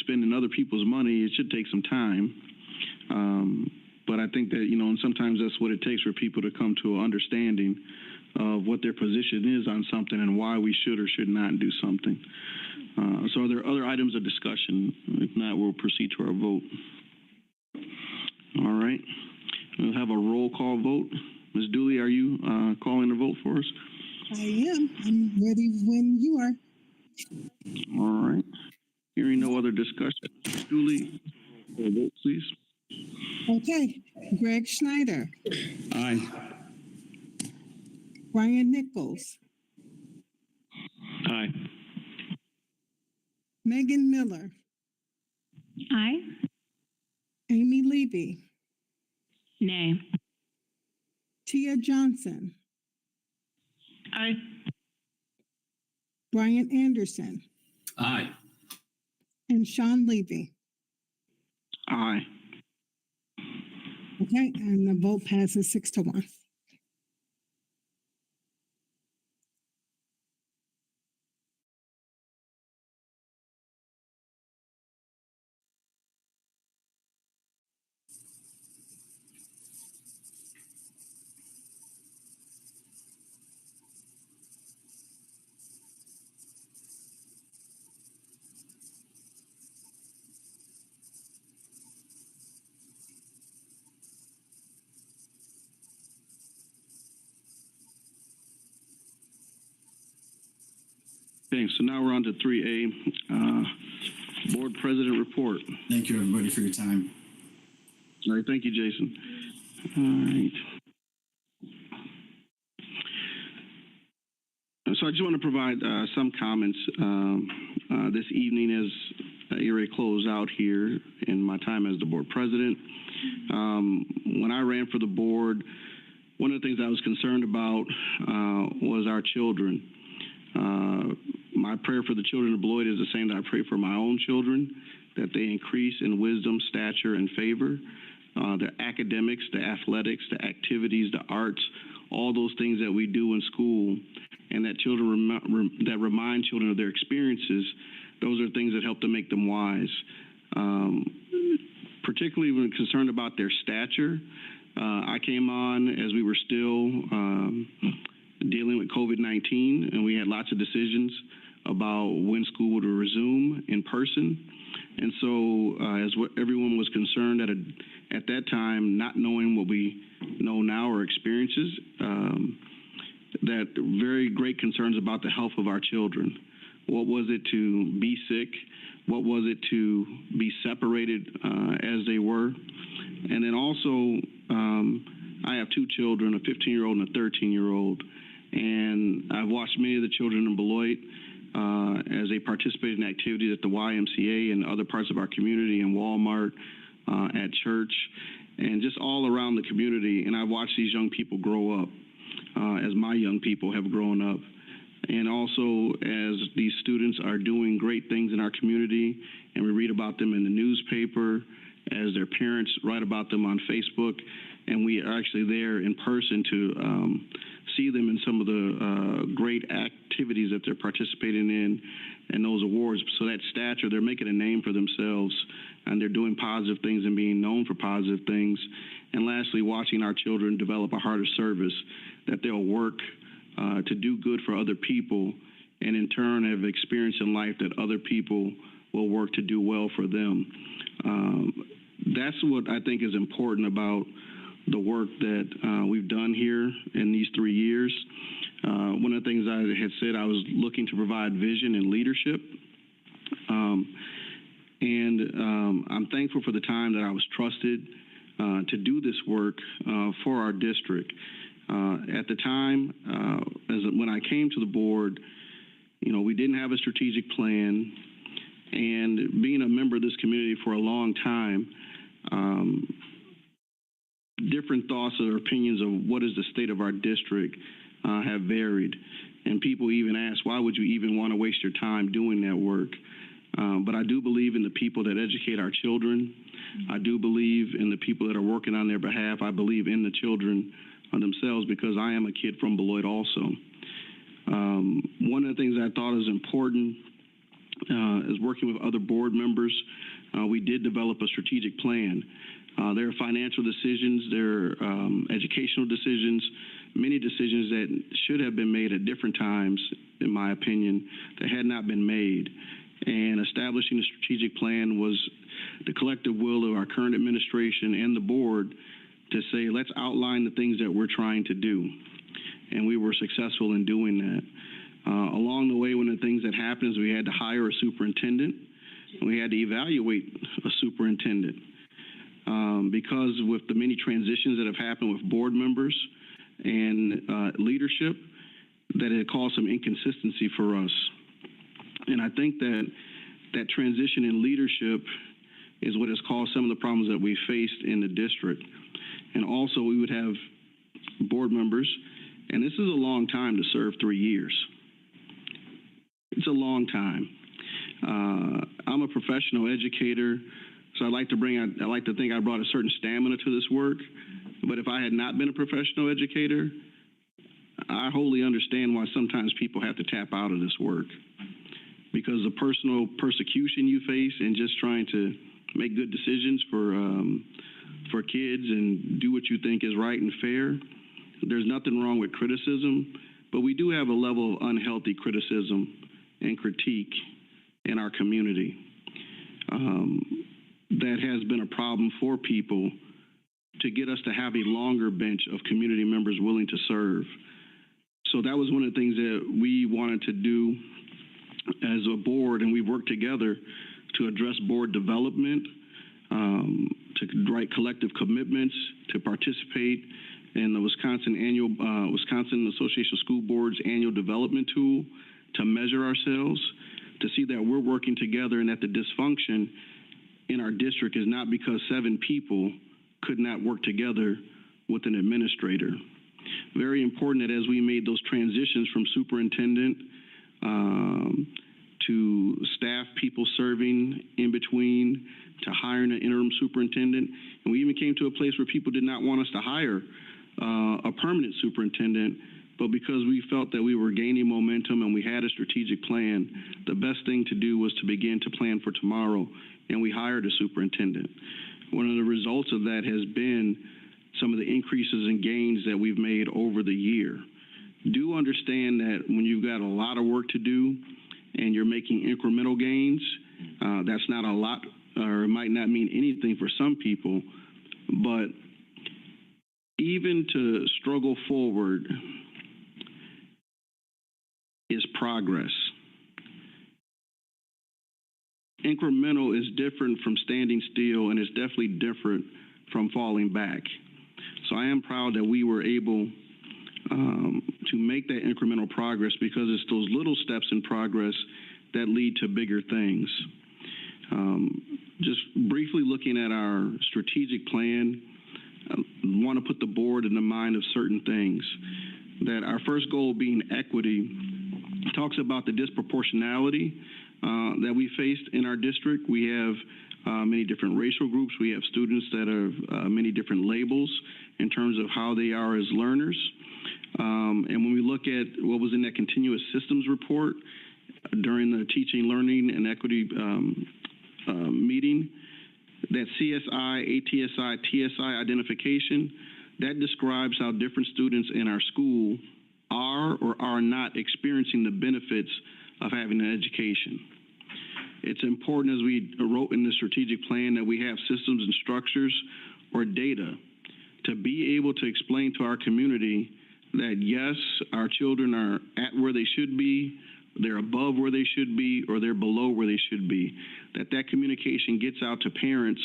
spending other people's money, it should take some time. But I think that, and sometimes that's what it takes for people to come to an understanding of what their position is on something and why we should or should not do something. So are there other items of discussion? If not, we'll proceed to our vote. All right. We'll have a roll call vote. Ms. Dooley, are you calling the vote for us? I am. I'm ready when you are. All right. Hearing no other discussion. Julie, roll vote, please. Okay. Greg Schneider, Aye. Brian Nichols, Aye. Megan Miller, Aye. Amy Levy, Nay. Tia Johnson, Aye. Brian Anderson, Aye. and Sean Levy. Aye. Okay, and the vote passes 6-1. Okay, so now we're on to 3A, Board President Report. Thank you, everybody, for your time. All right, thank you, Jason. All right. So I just want to provide some comments this evening as you're close out here in my time as the board president. When I ran for the board, one of the things I was concerned about was our children. My prayer for the children of Beloit is the same that I pray for my own children, that they increase in wisdom, stature, and favor. The academics, the athletics, the activities, the arts, all those things that we do in school, and that children that remind children of their experiences, those are things that help to make them wise. Particularly when concerned about their stature. I came on as we were still dealing with COVID-19, and we had lots of decisions about when school would resume in person. And so as everyone was concerned at that time, not knowing what we know now or experiences, that very great concerns about the health of our children. What was it to be sick? What was it to be separated as they were? And then also, I have two children, a 15-year-old and a 13-year-old. And I've watched many of the children in Beloit as they participated in activities at the YMCA and other parts of our community, in Walmart, at church, and just all around the community. And I've watched these young people grow up as my young people have grown up. And also as these students are doing great things in our community, and we read about them in the newspaper, as their parents write about them on Facebook, and we are actually there in person to see them in some of the great activities that they're participating in and those awards. So that stature, they're making a name for themselves, and they're doing positive things and being known for positive things. And lastly, watching our children develop a heart of service, that they'll work to do good for other people, and in turn have experienced in life that other people will work to do well for them. That's what I think is important about the work that we've done here in these 3 years. One of the things I had said, I was looking to provide vision and leadership. I'm thankful for the time that I was trusted to do this work for our district. At the time, when I came to the board, we didn't have a strategic plan, and being a member of this community for a long time, different thoughts or opinions of what is the state of our district have varied. And people even ask, why would you even want to waste your time doing that work? But I do believe in the people that educate our children. I do believe in the people that are working on their behalf. I believe in the children themselves, because I am a kid from Beloit also. One of the things I thought is important is working with other board members. We did develop a strategic plan. There are financial decisions, there are educational decisions, many decisions that should have been made at different times, in my opinion, that had not been made. And establishing a strategic plan was the collective will of our current administration and the board to say, let's outline the things that we're trying to do. And we were successful in doing that. Along the way, one of the things that happened is we had to hire a superintendent, and we had to evaluate a superintendent. Because with the many transitions that have happened with board members and leadership, that it caused some inconsistency for us. And I think that transition in leadership is what has caused some of the problems that we faced in the district. And also, we would have board members, and this is a long time to serve 3 years. It's a long time. I'm a professional educator, so I like to think I brought a certain stamina to this work. But if I had not been a professional educator, I wholly understand why sometimes people have to tap out of this work, because the personal persecution you face and just trying to make good decisions for kids and do what you think is right and fair. There's nothing wrong with criticism, but we do have a level of unhealthy criticism and critique in our community that has been a problem for people to get us to have a longer bench of community members willing to serve. So that was one of the things that we wanted to do as a board, and we worked together to address board development, to write collective commitments, to participate in the Wisconsin Association of School Boards annual development tool, to measure ourselves, to see that we're working together and that the dysfunction in our district is not because 7 people could not work together with an administrator. Very important that as we made those transitions from superintendent to staff people serving in between, to hiring an interim superintendent, and we even came to a place where people did not want us to hire a permanent superintendent, but because we felt that we were gaining momentum and we had a strategic plan, the best thing to do was to begin to plan for tomorrow, and we hired a superintendent. One of the results of that has been some of the increases and gains that we've made over the year. Do understand that when you've got a lot of work to do and you're making incremental gains, that's not a lot, or it might not mean anything for some people, but even to struggle forward is progress. Incremental is different from standing still, and it's definitely different from falling back. So I am proud that we were able to make that incremental progress, because it's those little steps in progress that lead to bigger things. Just briefly looking at our strategic plan, I want to put the board in the mind of certain things. That our first goal being equity talks about the disproportionality that we faced in our district. We have many different racial groups. We have students that have many different labels in terms of how they are as learners. And when we look at what was in that continuous systems report during the teaching, learning, and equity meeting, that CSI, ATSI, TSI identification, that describes how different students in our school are or are not experiencing the benefits of having an education. It's important, as we wrote in the strategic plan, that we have systems and structures or data to be able to explain to our community that yes, our children are at where they should be, they're above where they should be, or they're below where they should be. That communication gets out to parents,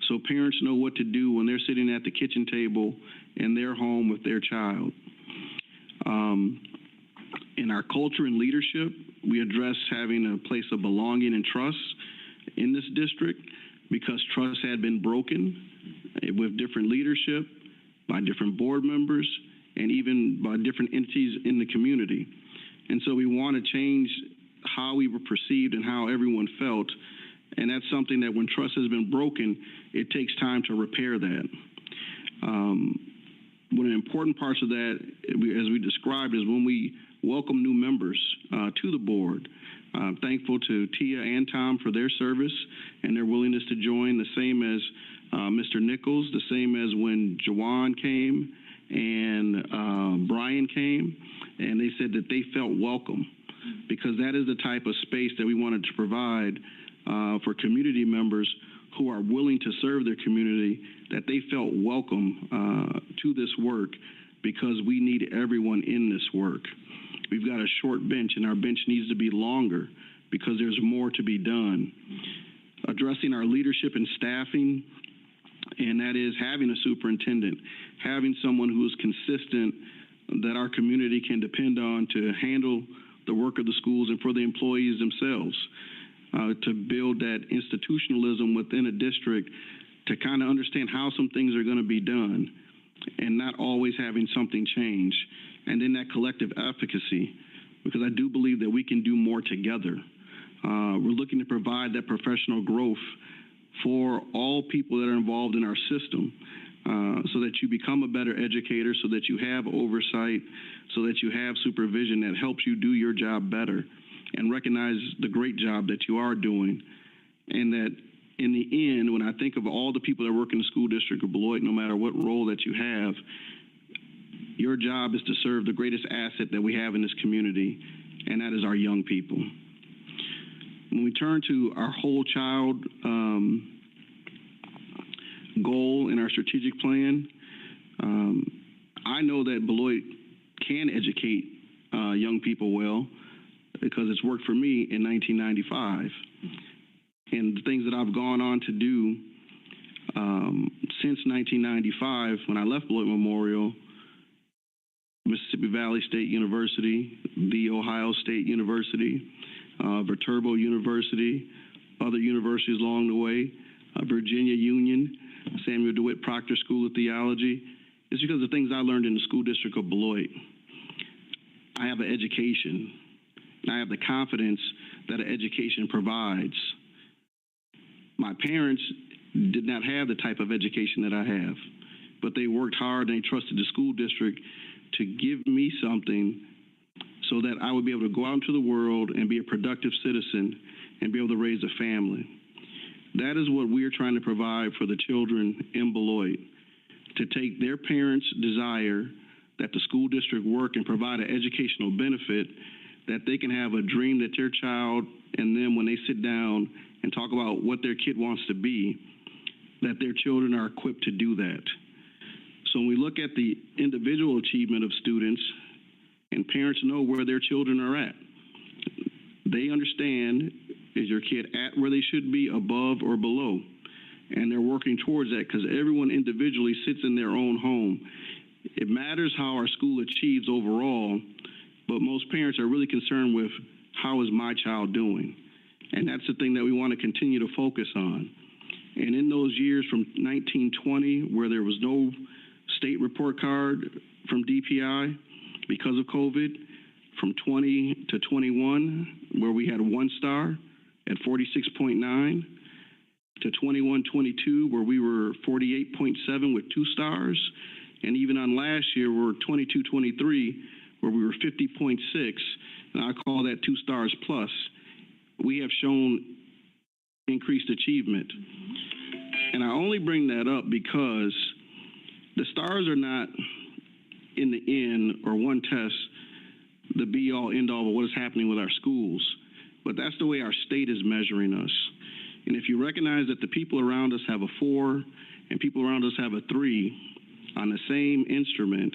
so parents know what to do when they're sitting at the kitchen table in their home with their child. In our culture and leadership, we address having a place of belonging and trust in this district, because trust had been broken with different leadership, by different board members, and even by different entities in the community. And so we want to change how we were perceived and how everyone felt. And that's something that when trust has been broken, it takes time to repair that. One of the important parts of that, as we described, is when we welcome new members to the board. I'm thankful to Tia and Tom for their service and their willingness to join, the same as Mr. Nichols, the same as when Jawan came and Brian came, and they said that they felt welcome, because that is the type of space that we wanted to provide for community members who are willing to serve their community, that they felt welcome to this work, because we need everyone in this work. we've got a short bench, and our bench needs to be longer because there's more to be done. Addressing our leadership and staffing, and that is having a superintendent, having someone who is consistent that our community can depend on to handle the work of the schools and for the employees themselves, to build that institutionalism within a district, to kind of understand how some things are going to be done and not always having something change. And then that collective efficacy, because I do believe that we can do more together. We're looking to provide that professional growth for all people that are involved in our system, so that you become a better educator, so that you have oversight, so that you have supervision that helps you do your job better and recognize the great job that you are doing. And that in the end, when I think of all the people that work in the school district of Beloit, no matter what role that you have, your job is to serve the greatest asset that we have in this community, and that is our young people. When we turn to our whole child goal in our strategic plan, I know that Beloit can educate young people well because it's worked for me in 1995. And the things that I've gone on to do since 1995, when I left Beloit Memorial, Mississippi Valley State University, The Ohio State University, Viterbo University, other universities along the way, Virginia Union, Samuel DeWitt Proctor School of Theology, is because of the things I learned in the school district of Beloit. I have an education, and I have the confidence that an education provides. My parents did not have the type of education that I have, but they worked hard and they trusted the school district to give me something so that I would be able to go out into the world and be a productive citizen and be able to raise a family. That is what we're trying to provide for the children in Beloit, to take their parents' desire that the school district work and provide an educational benefit, that they can have a dream that their child and them, when they sit down and talk about what their kid wants to be, that their children are equipped to do that. So when we look at the individual achievement of students, and parents know where their children are at, they understand, is your kid at where they should be, above or below? And they're working towards that because everyone individually sits in their own home. It matters how our school achieves overall, but most parents are really concerned with, how is my child doing? And that's the thing that we want to continue to focus on. And in those years from 1920, where there was no state report card from DPI because of COVID, from 20 to 21, where we had 1 star at 46.9, to 21-22, where we were 48.7 with 2 stars, and even on last year, we're 22-23, where we were 50.6, and I call that 2 stars plus. We have shown increased achievement. And I only bring that up because the stars are not, in the end, or one test, the be-all, end-all of what is happening with our schools. But that's the way our state is measuring us. And if you recognize that the people around us have a 4 and people around us have a 3 on the same instrument,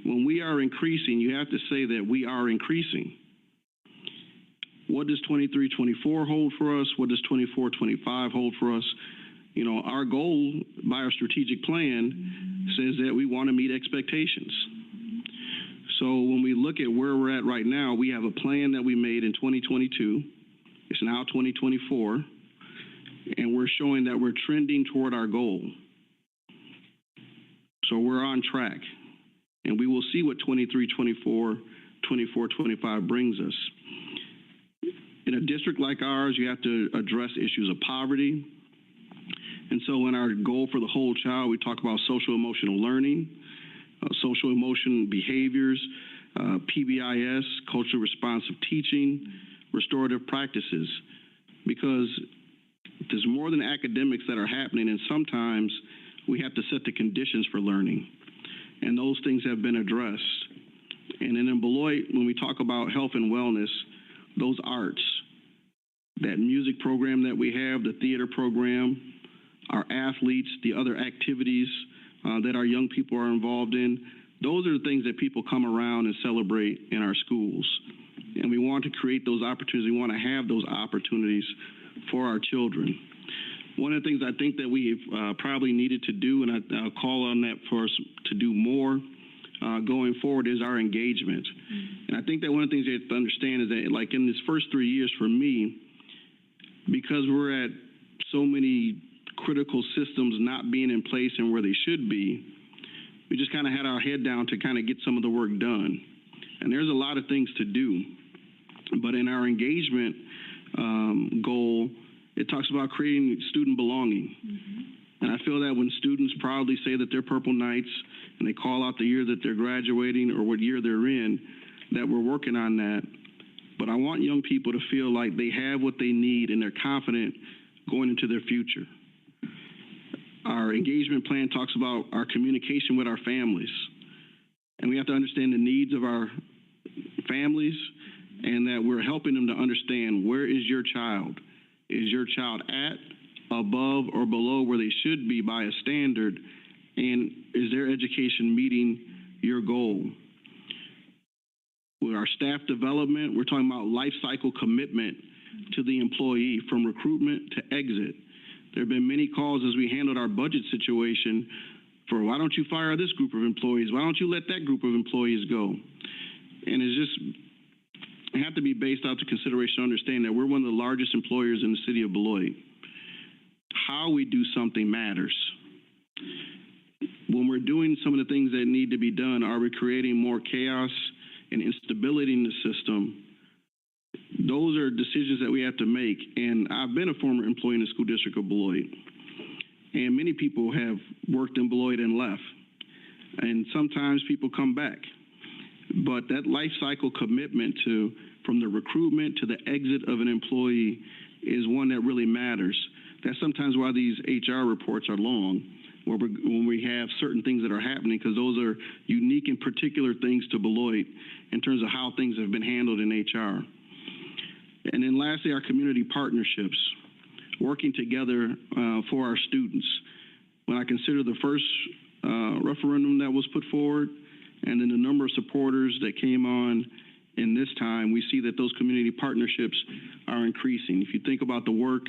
when we are increasing, you have to say that we are increasing. What does 23-24 hold for us? What does 24-25 hold for us? You know, our goal by our strategic plan says that we want to meet expectations. So when we look at where we're at right now, we have a plan that we made in 2022. It's now 2024, and we're showing that we're trending toward our goal. So we're on track, and we will see what 23-24, 24-25 brings us. In a district like ours, you have to address issues of poverty. And so in our goal for the whole child, we talk about social emotional learning, social emotional behaviors, PBIS, culturally responsive teaching, restorative practices, because there's more than academics that are happening, and sometimes we have to set the conditions for learning, and those things have been addressed. And then in Beloit, when we talk about health and wellness, those arts, that music program that we have, the theater program, our athletes, the other activities that our young people are involved in, Those are the things that people come around and celebrate in our schools. And we want to create those opportunities. We want to have those opportunities for our children. One of the things I think that we've probably needed to do, and I'll call on that for us to do more going forward, is our engagement. And I think that one of the things you have to understand is that, like in this first 3 years for me, because we're at so many critical systems not being in place and where they should be, we just kind of had our head down to kind of get some of the work done. And there's a lot of things to do. But in our engagement goal, it talks about creating student belonging. And I feel that when students proudly say that they're Purple Knights and they call out the year that they're graduating or what year they're in, that we're working on that. But I want young people to feel like they have what they need and they're confident going into their future. Our engagement plan talks about our communication with our families. And we have to understand the needs of our families and that we're helping them to understand, where is your child? Is your child at, above, or below where they should be by a standard? And is their education meeting your goal? With our staff development, we're talking about life cycle commitment to the employee from recruitment to exit. There have been many calls as we handled our budget situation for, why don't you fire this group of employees? Why don't you let that group of employees go? And it's just, it have to be based out to consideration to understand that we're one of the largest employers in the city of Beloit. How we do something matters. When we're doing some of the things that need to be done, are we creating more chaos and instability in the system? Those are decisions that we have to make. And I've been a former employee in the school district of Beloit. And many people have worked in Beloit and left. And sometimes people come back. But that life cycle commitment to, from the recruitment to the exit of an employee, is one that really matters. That's sometimes why these HR reports are long, where when we have certain things that are happening, because those are unique and particular things to Beloit in terms of how things have been handled in HR. And then lastly, our community partnerships, working together for our students. When I consider the first referendum that was put forward, and then the number of supporters that came on in this time, we see that those community partnerships are increasing. If you think about the work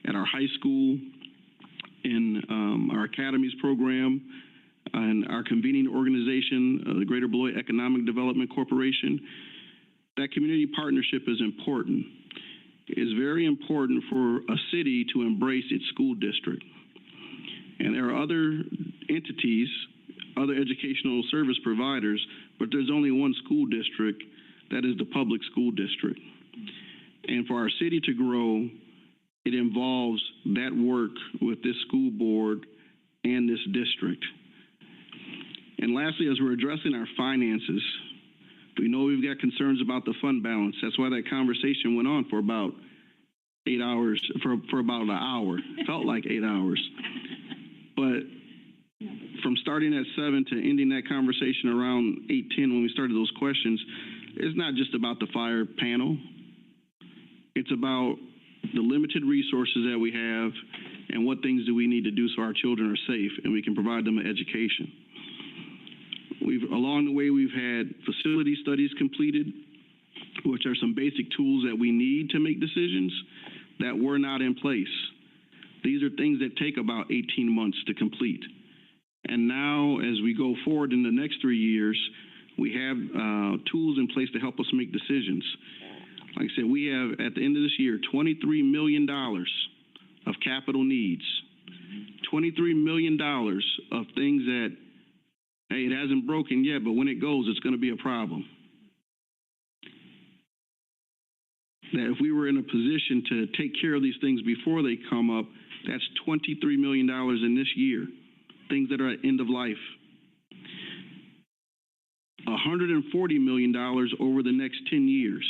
at our high school, in our academies program, and our convening organization, the Greater Beloit Economic Development Corporation, that community partnership is important. It's very important for a city to embrace its school district. And there are other entities, other educational service providers, but there's only one school district, that is the public school district. And for our city to grow, it involves that work with this school board and this district. And lastly, as we're addressing our finances, we know we've got concerns about the fund balance. That's why that conversation went on for about 8 hours, for about an hour. Felt like 8 hours. But from starting at 7 to ending that conversation around 8:10 when we started those questions, it's not just about the fire panel. It's about the limited resources that we have and what things do we need to do so our children are safe and we can provide them an education. Along the way, we've had facility studies completed, which are some basic tools that we need to make decisions that were not in place. These are things that take about 18 months to complete. And now, as we go forward in the next 3 years, we have tools in place to help us make decisions. Like I said, we have, at the end of this year, $23 million of capital needs. $23 million of things that, hey, it hasn't broken yet, but when it goes, it's going to be a problem. That if we were in a position to take care of these things before they come up, that's $23 million in this year. Things that are at end of life. $140 million over the next 10 years.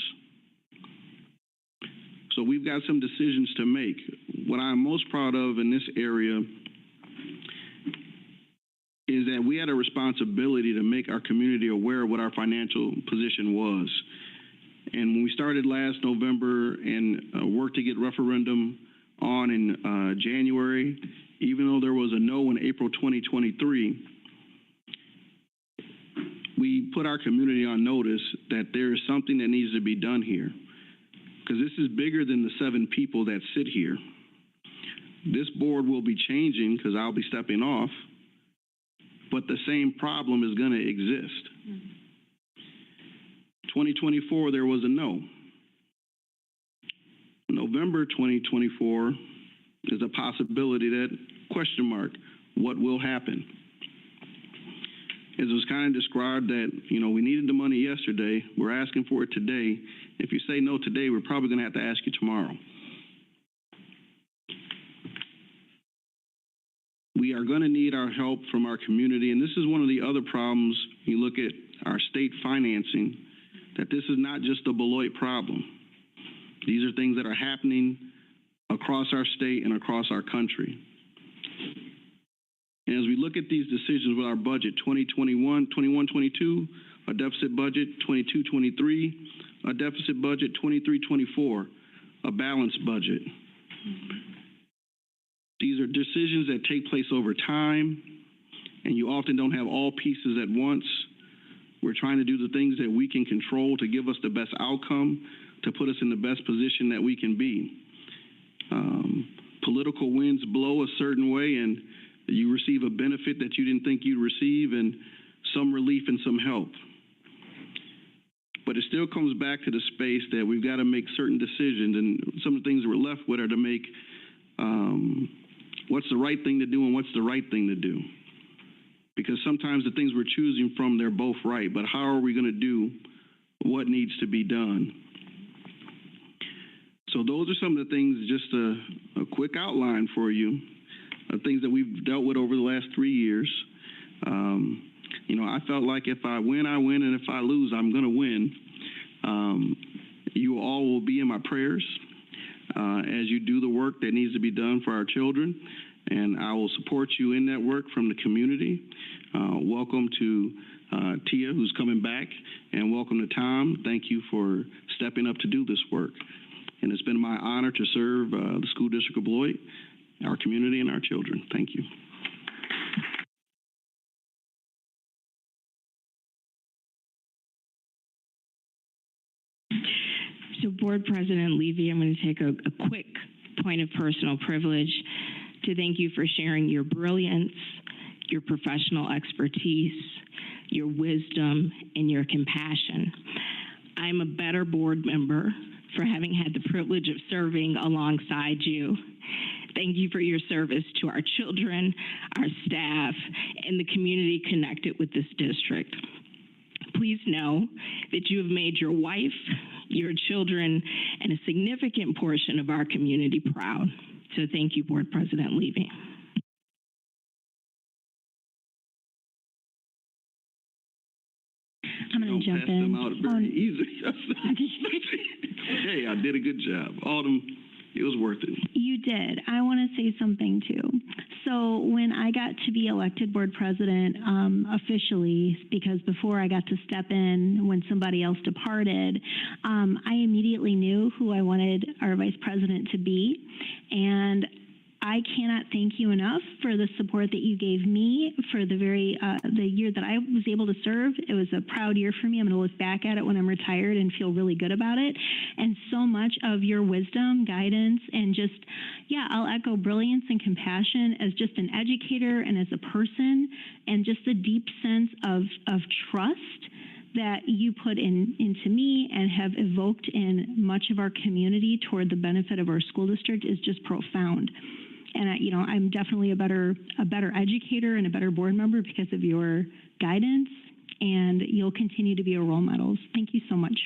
So we've got some decisions to make. What I'm most proud of in this area is that we had a responsibility to make our community aware of what our financial position was. And when we started last November and worked to get referendum on in January, even though there was a no in April 2023, we've put our community on notice that there is something that needs to be done here. Because this is bigger than the 7 people that sit here. This board will be changing because I'll be stepping off, but the same problem is going to exist. 2024, there was a no. November 2024 is a possibility that, question mark, what will happen? As it was kind of described that, we needed the money yesterday, we're asking for it today. If you say no today, we're probably going to have to ask you tomorrow. We are going to need our help from our community, and this is one of the other problems. You look at our state financing, that this is not just a Beloit problem. These are things that are happening across our state and across our country. And as we look at these decisions with our budget, 21-22, a deficit budget, 22-23, a deficit budget, 23-24, a balanced budget. These are decisions that take place over time, and you often don't have all pieces at once. We're trying to do the things that we can control to give us the best outcome, to put us in the best position that we can be. Political winds blow a certain way, and you receive a benefit that you didn't think you'd receive, and some relief and some help. But it still comes back to the space that we've got to make certain decisions, and some of the things that we're left with are to make what's the right thing to do and what's the right thing to do. Because sometimes the things we're choosing from, they're both right, but how are we going to do what needs to be done? So those are some of the things, just a quick outline for you, of things that we've dealt with over the last 3 years. I felt like if I win, I win, and if I lose, I'm going to win. You all will be in my prayers as you do the work that needs to be done for our children, and I will support you in that work from the community. Welcome to Tia, who's coming back, and welcome to Tom. Thank you for stepping up to do this work. And it's been my honor to serve the School District of Beloit, our community, and our children. Thank you. So Board President Levy, I'm going to take a quick point of personal privilege to thank you for sharing your brilliance, your professional expertise, your wisdom, and your compassion. I'm a better board member for having had the privilege of serving alongside you. Thank you for your service to our children, our staff, and the community connected with this district. Please know that you have made your wife, your children, and a significant portion of our community proud. So thank you, Board President Levy. I'm going to jump in. Out very easily. Hey, I did a good job. Autumn, it was worth it. You did. I want to say something too. So when I got to be elected board president officially, because before I got to step in when somebody else departed, I immediately knew who I wanted our vice president to be. And I cannot thank you enough for the support that you gave me for the year that I was able to serve. It was a proud year for me. I'm going to look back at it when I'm retired and feel really good about it. And so much of your wisdom, guidance, and just, I'll echo brilliance and compassion as just an educator and as a person, and just a deep sense of trust that you put into me and have evoked in much of our community toward the benefit of our school district is just profound. And I'm definitely a better educator and a better board member because of your guidance, and you'll continue to be a role model. Thank you so much.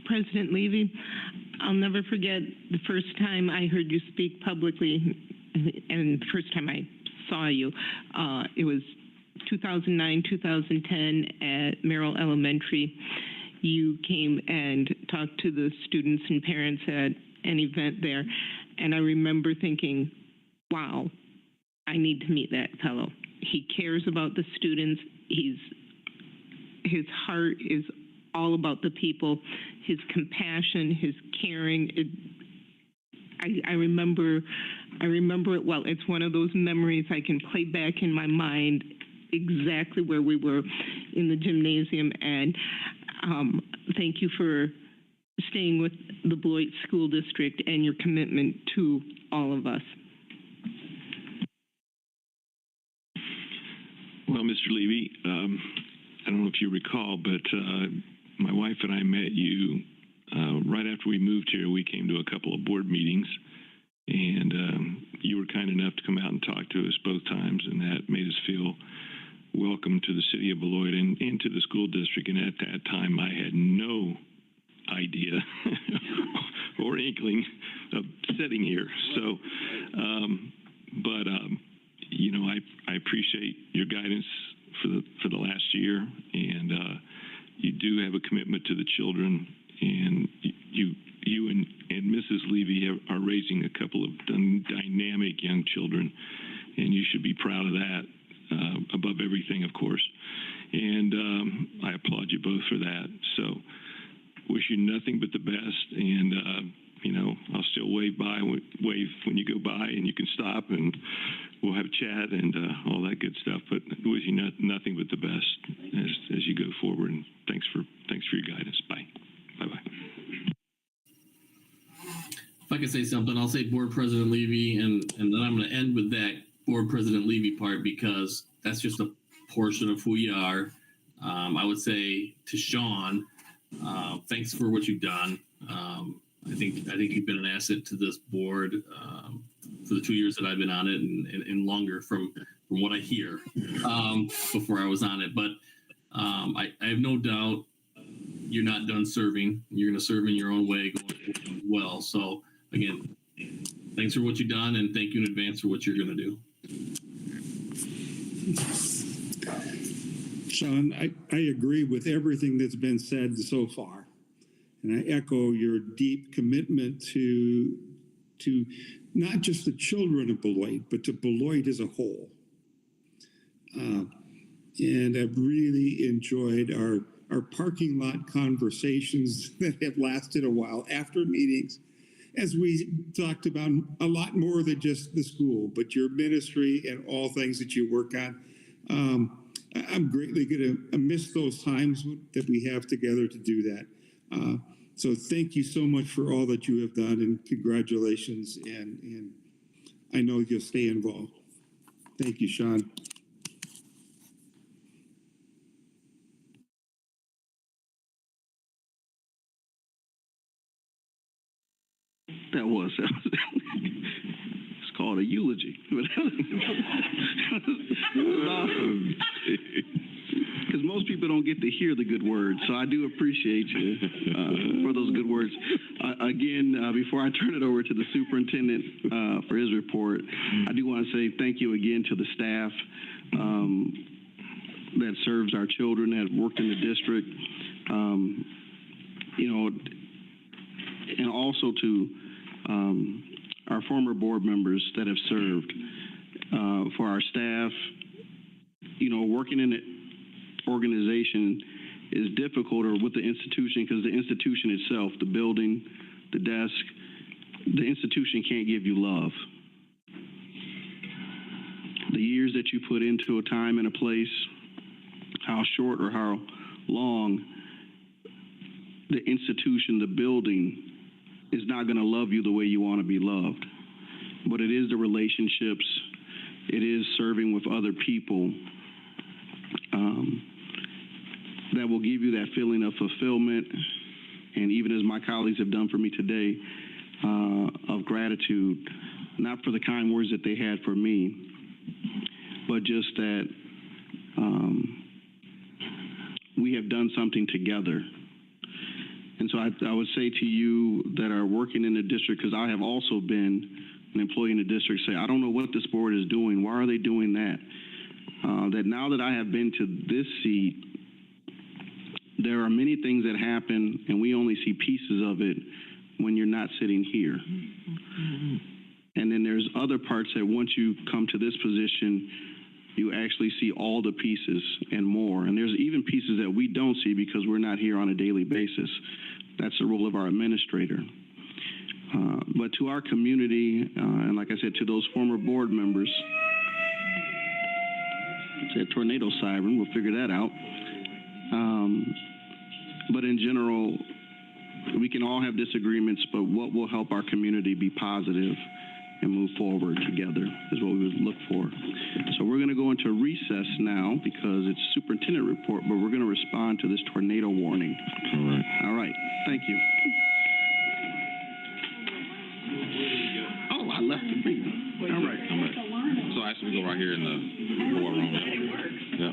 President Levy, I'll never forget the first time I heard you speak publicly, and the first time I saw you. It was 2009, 2010 at Merrill Elementary. You came and talked to the students and parents at an event there, and I remember thinking, wow, I need to meet that fellow. He cares about the students. His heart is all about the people. His compassion, his caring. I remember it well. It's one of those memories I can play back in my mind exactly where we were in the gymnasium. And thank you for staying with the Beloit School District and your commitment to all of us. Well, Mr. Levy, I don't know if you recall, but my wife and I met you right after we moved here. We came to a couple of board meetings, and you were kind enough to come out and talk to us both times, and that made us feel welcome to the city of Beloit and to the school district. And at that time, I had no idea or inkling of sitting here. So, you know, I appreciate your guidance for the last year, and you do have a commitment to the children, and you and Mrs. Levy are raising a couple of dynamic young children, and you should be proud of that, above everything, of course. And I applaud you both for that. So wish you nothing but the best, and you know, I'll still wave when you go by, and you can stop, and we'll have a chat and all that good stuff. But wish you nothing but the best as you go forward. And thanks for your guidance. Bye. Bye. If I could say something, I'll say Board President Levy, and then I'm going to end with that Board President Levy part, because that's just a portion of who you are. I would say to Sean, thanks for what you've done. I think you've been an asset to this board for the 2 years that I've been on it, and longer from what I hear before I was on it. But I have no doubt you're not done serving. You're going to serve in your own way going forward as well. So again, thanks for what you've done, and thank you in advance for what you're going to do. Sean, I agree with everything that's been said so far. And I echo your deep commitment to not just the children of Beloit, but to Beloit as a whole. And I've really enjoyed our parking lot conversations that have lasted a while after meetings, as we talked about a lot more than just the school, but your ministry and all things that you work on. I'm greatly going to miss those times that we have together to do that. So thank you so much for all that you have done, and congratulations. And I know you'll stay involved. Thank you, Sean. That was it's called a eulogy. Awesome. Because most people don't get to hear the good words, so I do appreciate you for those good words. Again, before I turn it over to the superintendent for his report, I do want to say thank you again to the staff that serves our children, that worked in the district, you know, and also to our former board members that have served. For our staff, you know, working in an organization is difficult, or with the institution, because the institution itself, the building, the desk, the institution can't give you love. The years that you put into a time and a place, how short or how long, the institution, the building, is not going to love you the way you want to be loved. But it is the relationships, it is serving with other people that will give you that feeling of fulfillment, and even as my colleagues have done for me today, of gratitude, not for the kind words that they had for me, but just that we have done something together. And so I would say to you that are working in the district, because I have also been an employee in the district, say, I don't know what this board is doing. Why are they doing that? That now that I have been to this seat, there are many things that happen, and we only see pieces of it when you're not sitting here. And then there's other parts that once you come to this position, you actually see all the pieces and more. And there's even pieces that we don't see because we're not here on a daily basis. That's the role of our administrator. But to our community, and like I said, to those former board members, it's a tornado siren, we'll figure that out. But in general, we can all have disagreements, but what will help our community be positive and move forward together is what we would look for. So we're going to go into recess now because it's superintendent report, but we're going to respond to this tornado warning. All right. All right. Thank you. Oh, I left the meeting. All right. So actually, we go right here in the boardroom. Yeah.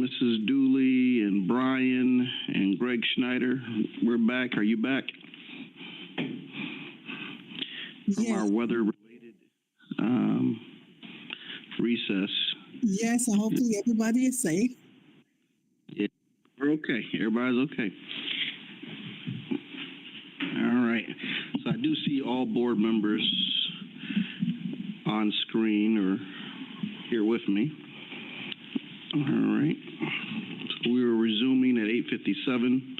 Mrs. Dooley and Brian and Greg Schneider. We're back. Are you back? From our weather-related recess. Yes, and hopefully everybody is safe. Yeah, we're okay. Everybody's okay. All right. So I do see all board members on screen or here with me. All right. So we were resuming at 8:57.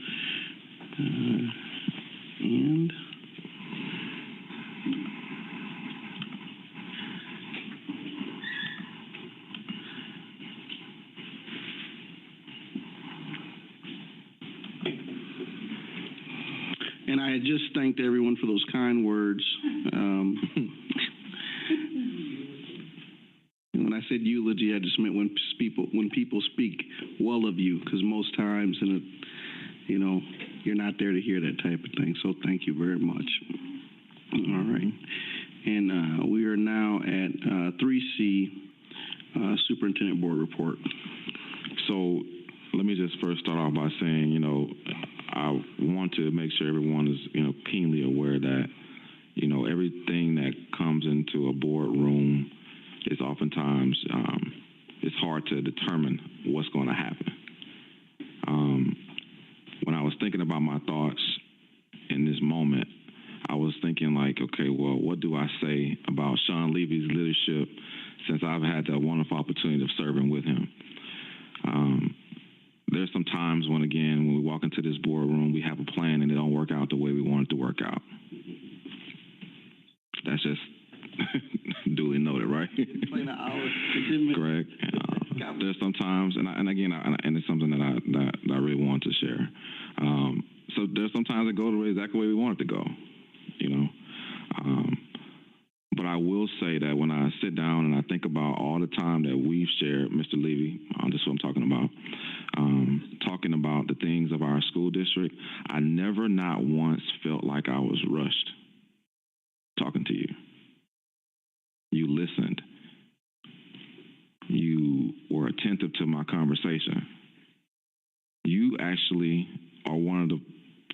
And I had just thanked everyone for those kind words. When I said eulogy, I just meant when people speak well of you, because most times, you're not there to hear that type of thing. So thank you very much. All right, and we are now at 3C, Superintendent Board Report. So let me just first start off by saying, I want to make sure everyone is, keenly aware that, everything that comes into a boardroom is oftentimes, it's hard to determine what's going to happen. When I was thinking about my thoughts in this moment, I was thinking like, okay, well, what do I say about Sean Levy's leadership since I've had the wonderful opportunity of serving with him? There's some times when we walk into this boardroom, we have a plan and it don't work out the way we want it to work out. That's just duly noted, right? Correct. There's some times, and it's something that I really want to share. So there's some times that go exactly the way we want it to go, But I will say that when I sit down and I think about all the time that we've shared, Mr. Levy, this is what I'm talking about, talking about the things of our school district, I never not once felt like I was rushed talking to you. You listened. You were attentive to my conversation. You actually are one of the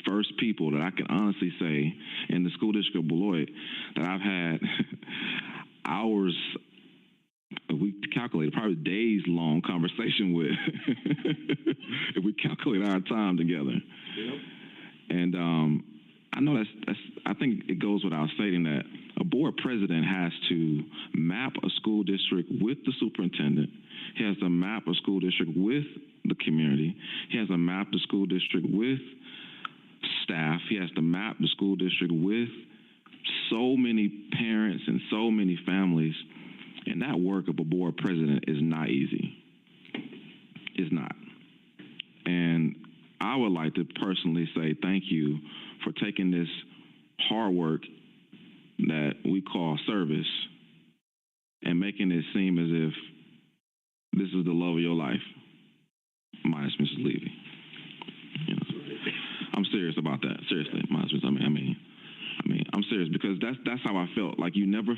first people that I can honestly say in the school district of Beloit that I've had hours, we calculated probably days long conversation with if we calculate our time together. Yep. And I know I think it goes without stating that a board president has to map a school district with the superintendent. He has to map a school district with the community. He has to map the school district with staff. He has to map the school district with so many parents and so many families. And that work of a board president is not easy. It's not. And I would like to personally say thank you for taking this hard work that we call service and making it seem as if this is the love of your life, minus Mrs. Levy. I'm serious about that. Seriously, minus Mrs. I mean, I'm serious because that's how I felt. Like you never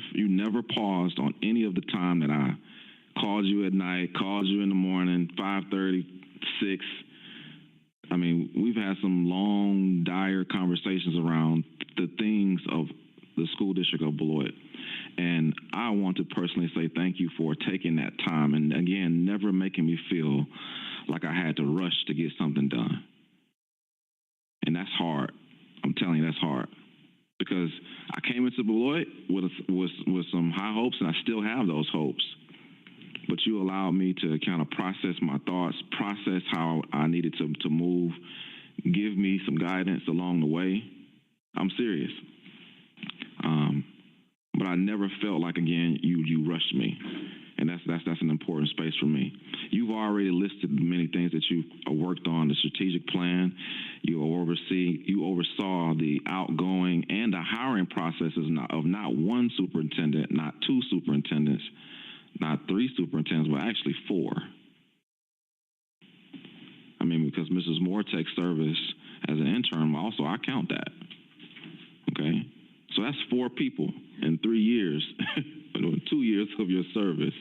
paused on any of the time that I called you at night, called you in the morning, 5:30, 6. I mean, we've had some long, dire conversations around the things of the school district of Beloit. And I want to personally say thank you for taking that time and, again, never making me feel like I had to rush to get something done. And that's hard. I'm telling you, that's hard. Because I came into Beloit with some high hopes, and I still have those hopes. But you allowed me to kind of process my thoughts, process how I needed to move, give me some guidance along the way. I'm serious. But I never felt like, again, you rushed me. And that's an important space for me. You've already listed many things that you worked on, the strategic plan. You oversaw the outgoing and the hiring processes of not one superintendent, not two superintendents, not three superintendents, but actually 4. I mean, because Mrs. Moore takes service as an intern, also I count that. Okay? So that's 4 people in 3 years, 2 years of your service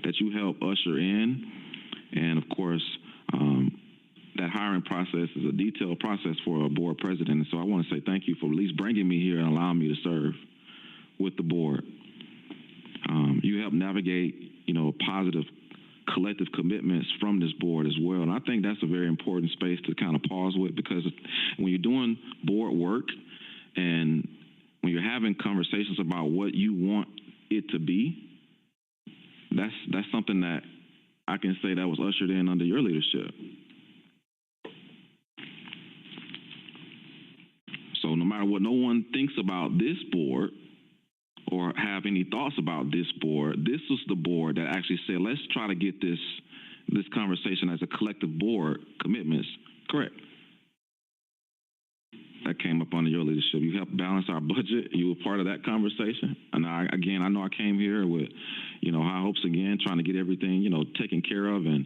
that you help usher in. And of course, hiring process is a detailed process for a board president. And so I want to say thank you for at least bringing me here and allowing me to serve with the board. You help navigate, positive collective commitments from this board as well. And I think that's a very important space to kind of pause with, because when you're doing board work and when you're having conversations about what you want it to be, that's something that I can say that was ushered in under your leadership. So no matter what no one thinks about this board or have any thoughts about this board, this was the board that actually said, let's try to get this conversation as a collective board commitments correct. That came up under your leadership. You helped balance our budget. You were part of that conversation. And I know I came here with, high hopes again, trying to get everything, taken care of. And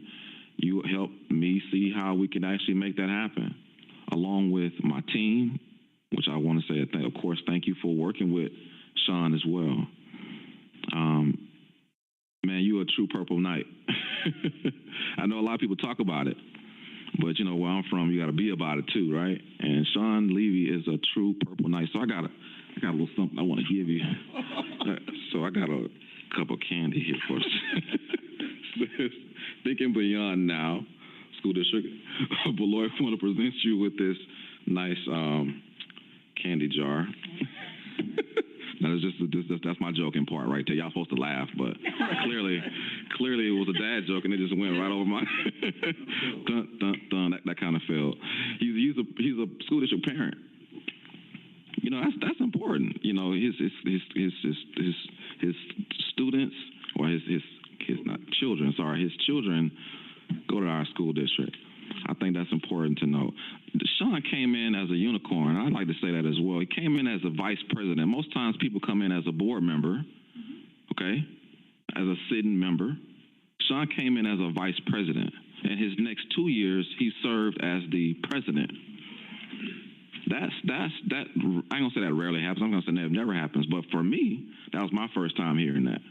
you helped me see how we can actually make that happen, along with my team, which I want to say, of course, thank you for working with Sean as well. Man, you're a true Purple Knight. I know a lot of people talk about it, but where I'm from, you got to be about it too, right? And Sean Levy is a true Purple Knight. So I got a little something I want to give you. So I got a cup of candy here for us. Thinking Beyond Now, School District Beloit, I want to present you with this nice candy jar. Now, that's my joking part right there. Y'all supposed to laugh, but clearly it was a dad joke, and it just went right over my dun, dun, dun, that kind of felt. He's a school district parent. That's important. His students, or his children go to our school district. I think that's important to know. Sean came in as a unicorn. I'd like to say that as well. He came in as a vice president. Most times people come in as a board member, okay, as a sitting member. Sean came in as a vice president. And his next 2 years, he served as the president. That I ain't gonna say that rarely happens. I'm gonna say that never happens. But for me, that was my first time hearing that.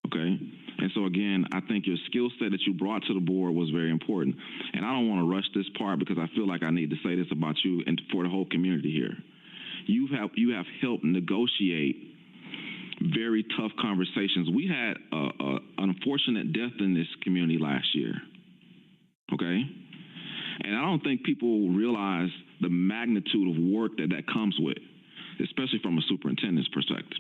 Okay. And so again, I think your skill set that you brought to the board was very important. And I don't want to rush this part because I feel like I need to say this about you and for the whole community here. You have helped negotiate very tough conversations. We had an unfortunate death in this community last year. Okay. And I don't think people realize the magnitude of work that comes with, especially from a superintendent's perspective.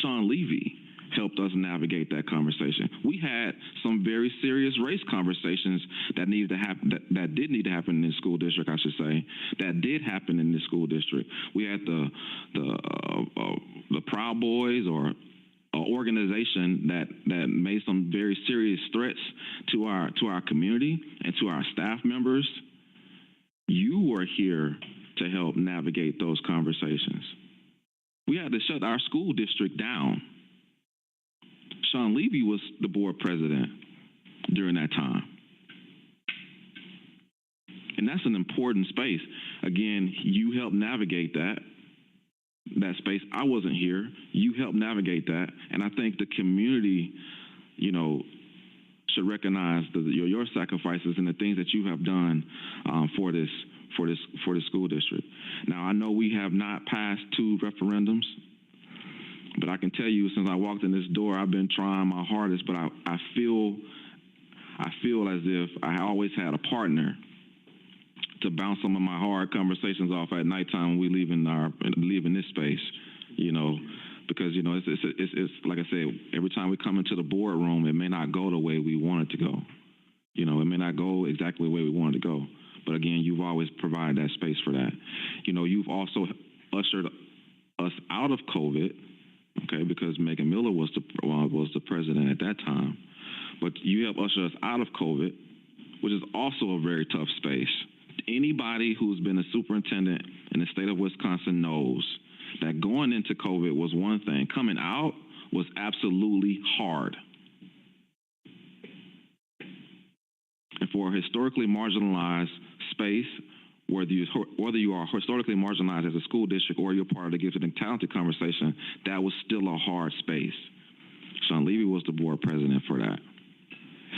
Sean Levy helped us navigate that conversation. We had some very serious race conversations that needed to happen, that did need to happen in this school district, I should say, that did happen in this school district. We had the Proud Boys, or an organization that made some very serious threats to our community and to our staff members. You were here to help navigate those conversations. We had to shut our school district down. Sean Levy was the board president during that time. And that's an important space. Again, you helped navigate that space. I wasn't here. You helped navigate that. And I think the community, should recognize your sacrifices and the things that you have done for this school district. Now, I know we have not passed 2 referendums, but I can tell you, since I walked in this door, I've been trying my hardest, but I feel as if I always had a partner to bounce some of my hard conversations off at nighttime when we leaving this space, because it's like I said, every time we come into the boardroom, it may not go the way we want it to go. It may not go exactly the way we want it to go. But again, you've always provided that space for that. You've also ushered us out of COVID. Okay, because Megan Miller was the president at that time. But you helped usher us out of COVID, which is also a very tough space. Anybody who's been a superintendent in the state of Wisconsin knows that going into COVID was one thing. Coming out was absolutely hard. And for a historically marginalized space, whether you are historically marginalized as a school district or you're part of the gifted and talented conversation, that was still a hard space. Sean Levy was the board president for that.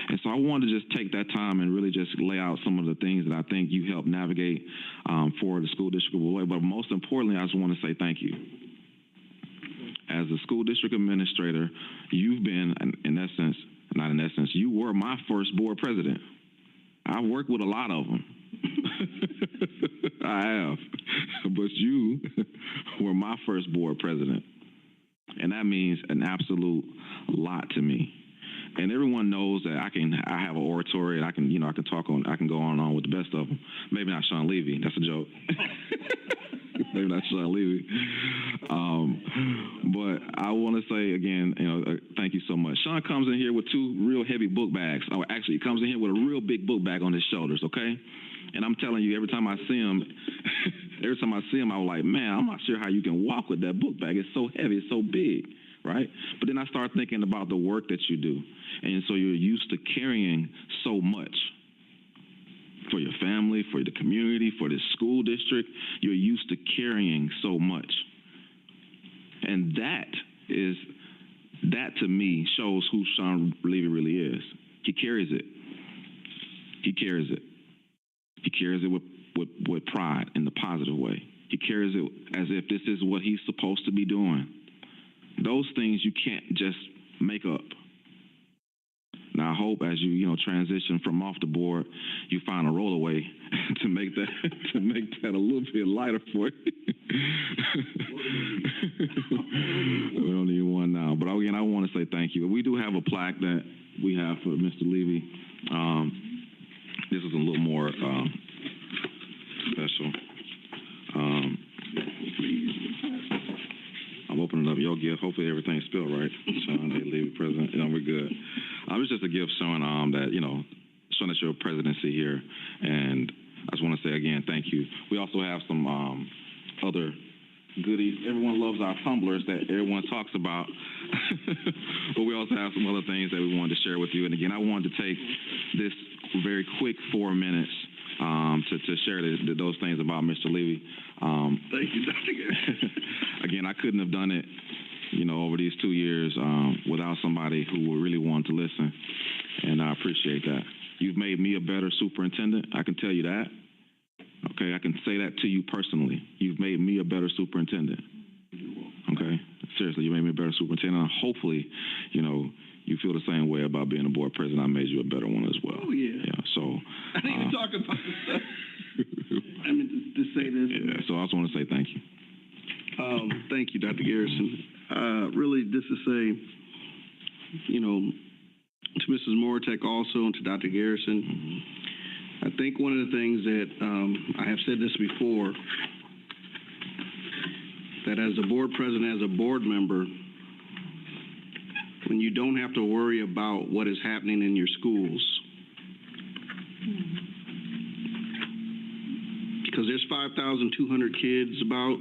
And so I wanted to just take that time and really just lay out some of the things that I think you helped navigate for the school district of Beloit. But most importantly, I just want to say thank you. As a school district administrator, you've been, you were my first board president. I've worked with a lot of them. I have. But you were my first board president. And that means an absolute lot to me. And everyone knows that I have an oratory and I can go on and on with the best of them. Maybe not Sean Levy. That's a joke. Maybe not Sean Levy. But I want to say again, thank you so much. Sean comes in here with 2 real heavy book bags. Oh, actually, he comes in here with a real big book bag on his shoulders, okay? And I'm telling you, every time I see him, I was like, man, I'm not sure how you can walk with that book bag. It's so heavy, it's so big, right? But then I start thinking about the work that you do. And so you're used to carrying so much for your family, for the community, for the school district. You're used to carrying so much. And that to me shows who Sean Levy really is. He carries it. He carries it. He carries it with pride in the positive way. He carries it as if this is what he's supposed to be doing. Those things you can't just make up. Now I hope as you transition from off the board, you find a rollaway to make that a little bit lighter for you. We don't need one now. But again, I want to say thank you. We do have a plaque that we have for Mr. Levy. This is a little more special. I'm opening up your gift. Hopefully everything's spelled right. Sean A. Levy, President. We're good. It's just a gift showing showing us your presidency here. And I just want to say again, thank you. We also have some other goodies. Everyone loves our tumblers that everyone talks about. But we also have some other things that we wanted to share with you. And again, I wanted to take this very quick 4 minutes to share those things about Mr. Levy. Thank you, Dr. Garrison. Again, I couldn't have done it, over these 2 years without somebody who really wanted to listen, and I appreciate that. You've made me a better superintendent. I can tell you that. Okay, I can say that to you personally. You've made me a better superintendent. Okay, seriously, you made me a better superintendent. Hopefully, you feel the same way about being a board president. I made you a better one as well. Oh, yeah. Yeah, so. I didn't even talk about this. I meant to say this. Yeah, so I just want to say thank you. Thank you, Dr. Garrison. Really, just to say, to Mrs. Moratek also and to Dr. Garrison, I think one of the things that I have said this before, that as a board president, as a board member, when you don't have to worry about what is happening in your schools, because there's 5,200 kids, about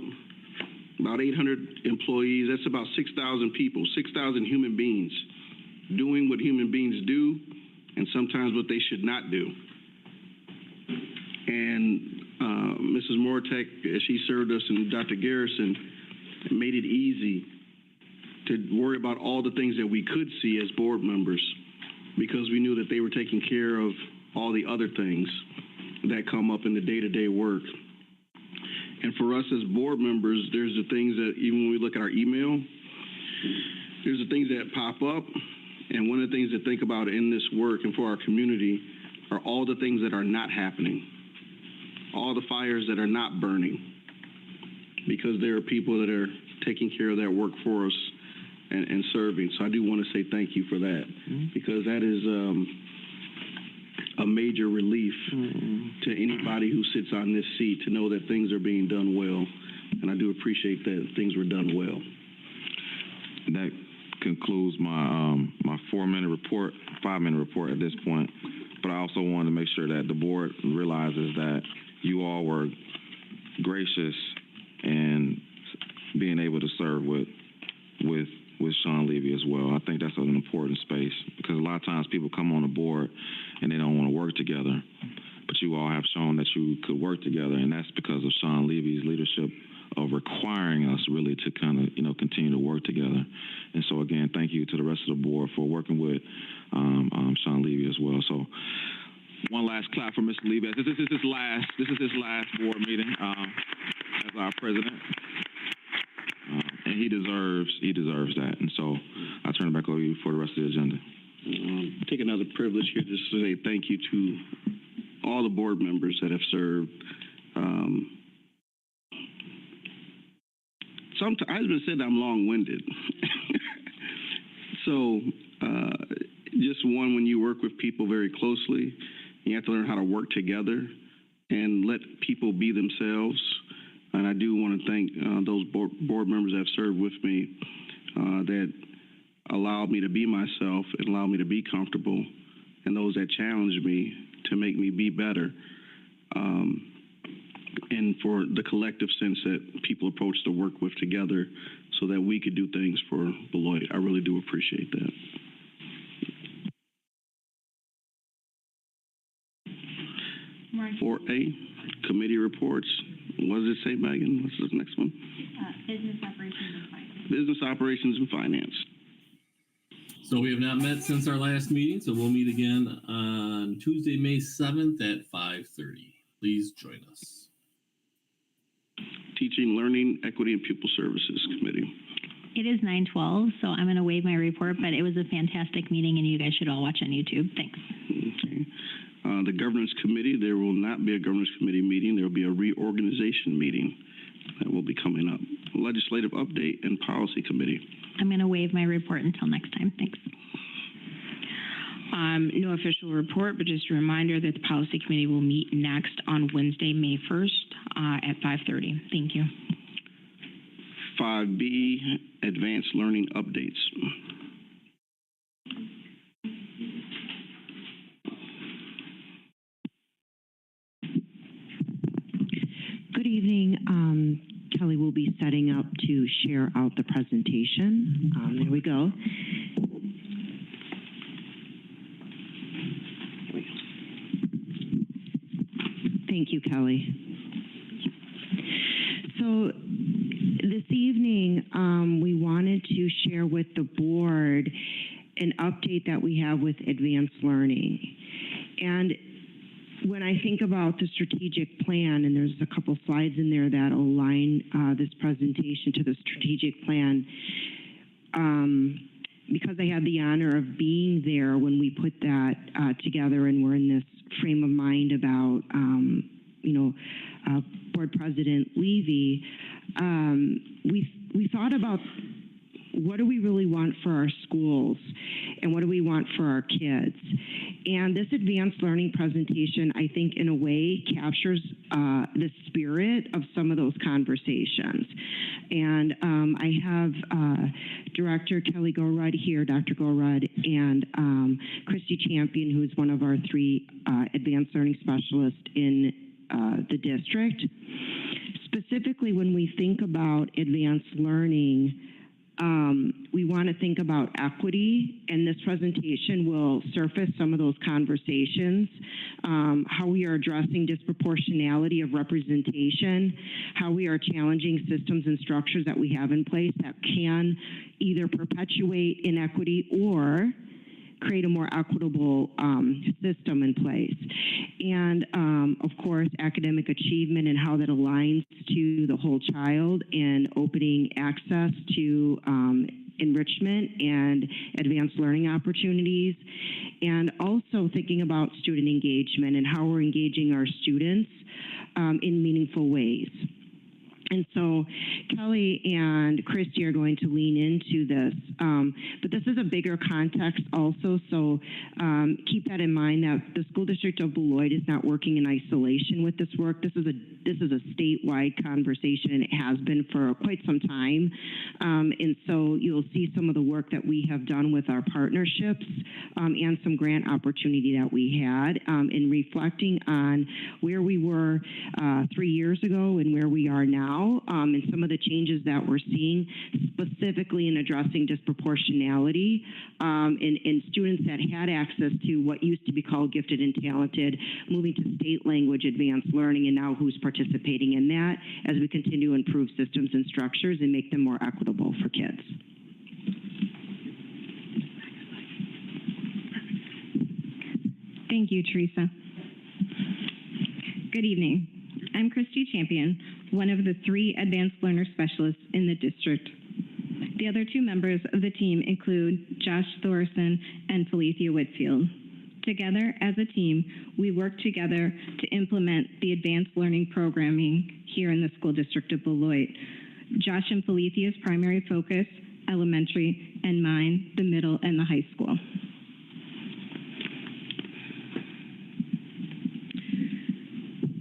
800 employees, that's about 6,000 people, 6,000 human beings doing what human beings do and sometimes what they should not do. And Mrs. Moratek, as she served us, and Dr. Garrison, made it easy to worry about all the things that we could see as board members, because we knew that they were taking care of all the other things that come up in the day-to-day work. And for us as board members, there's the things that, even when we look at our email, there's the things that pop up. And one of the things to think about in this work and for our community are all the things that are not happening, all the fires that are not burning, because there are people that are taking care of that work for us and serving. So I do want to say thank you for that, because that is a major relief to anybody who sits on this seat, to know that things are being done well. And I do appreciate that things were done well. That concludes my my 4-minute report, 5-minute report at this point. But I also want to make sure that the board realizes that you all were gracious in being able to serve with Sean Levy as well. I think that's an important space, because a lot of times people come on the board and they don't want to work together, but you all have shown that you could work together, and that's because of Sean Levy's leadership requiring us really to kind of, continue to work together. And so again, thank you to the rest of the board for working with Sean Levy as well. So one last clap for Mr. Levy. This is his last board meeting as our president. And he deserves that. And so I turn it back over to you for the rest of the agenda. Take another privilege here just to say thank you to all the board members that have served. Sometimes I've been said I'm long-winded. So just one, when you work with people very closely, you have to learn how to work together and let people be themselves. And I do want to thank those board members that have served with me that allowed me to be myself and allowed me to be comfortable, and those that challenged me to make me be better. And for the collective sense that people approach to work with together so that we could do things for Beloit. I really do appreciate that. Mark. 4A, committee reports. What does it say, Megan? What's the next one? Business operations and finance. Business operations and finance. So we have not met since our last meeting, so we'll meet again on Tuesday, May 7th at 5:30. Please join us. Teaching, Learning, Equity, and Pupil Services Committee. It is 9:12, so I'm going to waive my report, but it was a fantastic meeting, and you guys should all watch on YouTube. Thanks. Okay. The Governance Committee, there will not be a Governance Committee meeting. There will be a reorganization meeting that will be coming up. Legislative Update and Policy Committee. I'm going to waive my report until next time. Thanks. No official report, but just a reminder that the Policy Committee will meet next on Wednesday, May 1st at 5:30. Thank you. 5B, Advanced Learning Updates. Good evening. Kelly will be setting up to share out the presentation. There we go. Thank you, Kelly. So this evening, we wanted to share with the board an update that we have with advanced learning. And when I think about the strategic plan, and there's a couple slides in there that align this presentation to the strategic plan, because I had the honor of being there when we put that together, and we're in this frame of mind about, Board President Levy, we thought about what do we really want for our schools and what do we want for our kids. And this advanced learning presentation, I think, in a way captures the spirit of some of those conversations. And I have Director Kelly Gorud here, Dr. Gorud, and Christy Champion, who's one of our 3 advanced learning specialists in the district. Specifically, when we think about advanced learning, we want to think about equity, and this presentation will surface some of those conversations, how we are addressing disproportionality of representation, how we are challenging systems and structures that we have in place that can either perpetuate inequity or create a more equitable system in place. And of course, academic achievement and how that aligns to the whole child and opening access to enrichment and advanced learning opportunities. And also thinking about student engagement and how we're engaging our students in meaningful ways. And so Kelly and Christy are going to lean into this, but this is a bigger context also, so keep that in mind that the School District of Beloit is not working in isolation with this work. This is a statewide conversation, and it has been for quite some time. And so you'll see some of the work that we have done with our partnerships and some grant opportunity that we had in reflecting on where we were 3 years ago and where we are now. now, and some of the changes that we're seeing, specifically in addressing disproportionality in students that had access to what used to be called gifted and talented, moving to state language advanced learning, and now who's participating in that as we continue to improve systems and structures and make them more equitable for kids. Thank you, Teresa. Good evening. I'm Christy Champion, one of the 3 advanced learner specialists in the district. The other 2 members of the team include Josh Thorson and Felicia Whitfield. Together as a team, we work together to implement the advanced learning programming here in the school district of Beloit. Josh and Felicia's primary focus, elementary, and mine, the middle and the high school.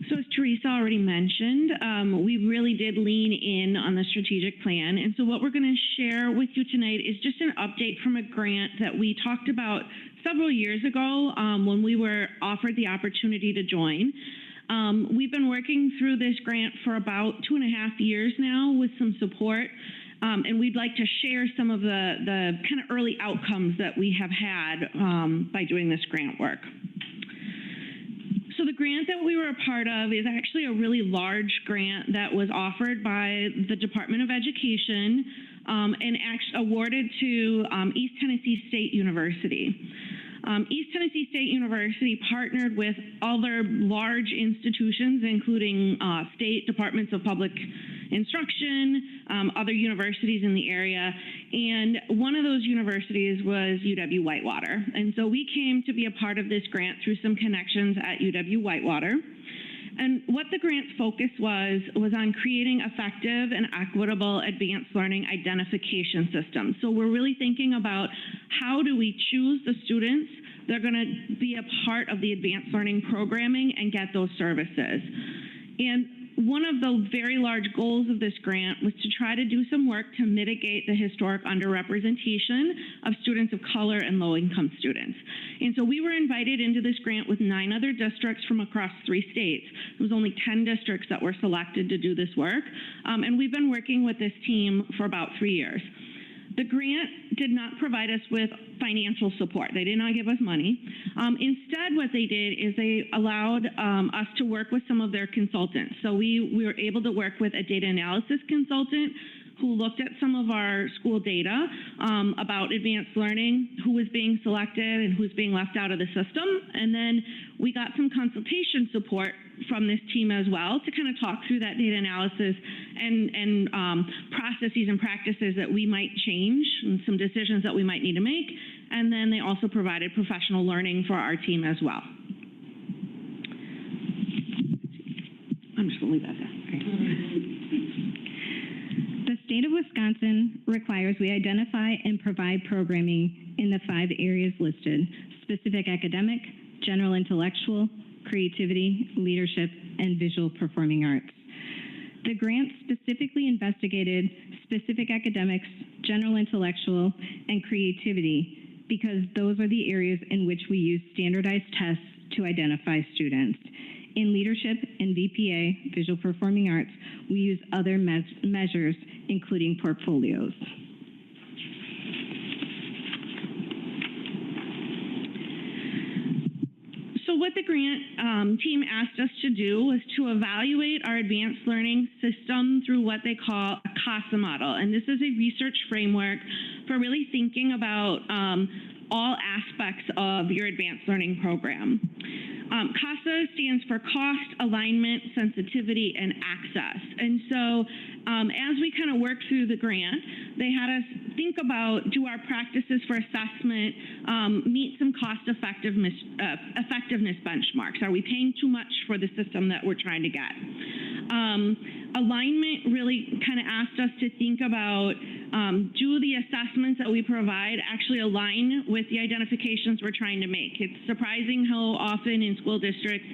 So as Teresa already mentioned, we really did lean in on the strategic plan. And so what we're going to share with you tonight is just an update from a grant that we talked about several years ago when we were offered the opportunity to join. We've been working through this grant for about 2.5 years now with some support. And we'd like to share some of the kind of early outcomes that we have had by doing this grant work. So the grant that we were a part of is actually a really large grant that was offered by the Department of Education and awarded to East Tennessee State University. East Tennessee State University partnered with other large institutions, including state departments of public instruction, other universities in the area, and one of those universities was UW-Whitewater. And so we came to be a part of this grant through some connections at UW-Whitewater. And what the grant's focus was on creating effective and equitable advanced learning identification systems. So we're really thinking about how do we choose the students that are going to be a part of the advanced learning programming and get those services. And one of the very large goals of this grant was to try to do some work to mitigate the historic underrepresentation of students of color and low-income students. And so we were invited into this grant with 9 other districts from across 3 states. It was only 10 districts that were selected to do this work. And we've been working with this team for about 3 years. The grant did not provide us with financial support. They did not give us money. Instead, what they did is they allowed us to work with some of their consultants. So we were able to work with a data analysis consultant who looked at some of our school data about advanced learning, who was being selected and who's being left out of the system. And then we got some consultation support from this team as well to kind of talk through that data analysis and processes and practices that we might change and some decisions that we might need to make. And then they also provided professional learning for our team as well. I'm just going to leave that there. The state of Wisconsin requires we identify and provide programming in the 5 areas listed: specific academic, general intellectual, creativity, leadership, and visual performing arts. The grant specifically investigated specific academics, general intellectual, and creativity because those are the areas in which we use standardized tests to identify students. In leadership and VPA, visual performing arts, we use other measures, including portfolios. So what the grant team asked us to do was to evaluate our advanced learning system through what they call a CASA model. And this is a research framework for really thinking about all aspects of your advanced learning program. CASA stands for cost, alignment, sensitivity, and access. And so as we kind of worked through the grant, they had us think about, do our practices for assessment meet some cost effectiveness benchmarks? Are we paying too much for the system that we're trying to get? Alignment really kind of asked us to think about, do the assessments that we provide actually align with the identifications we're trying to make? It's surprising how often in school districts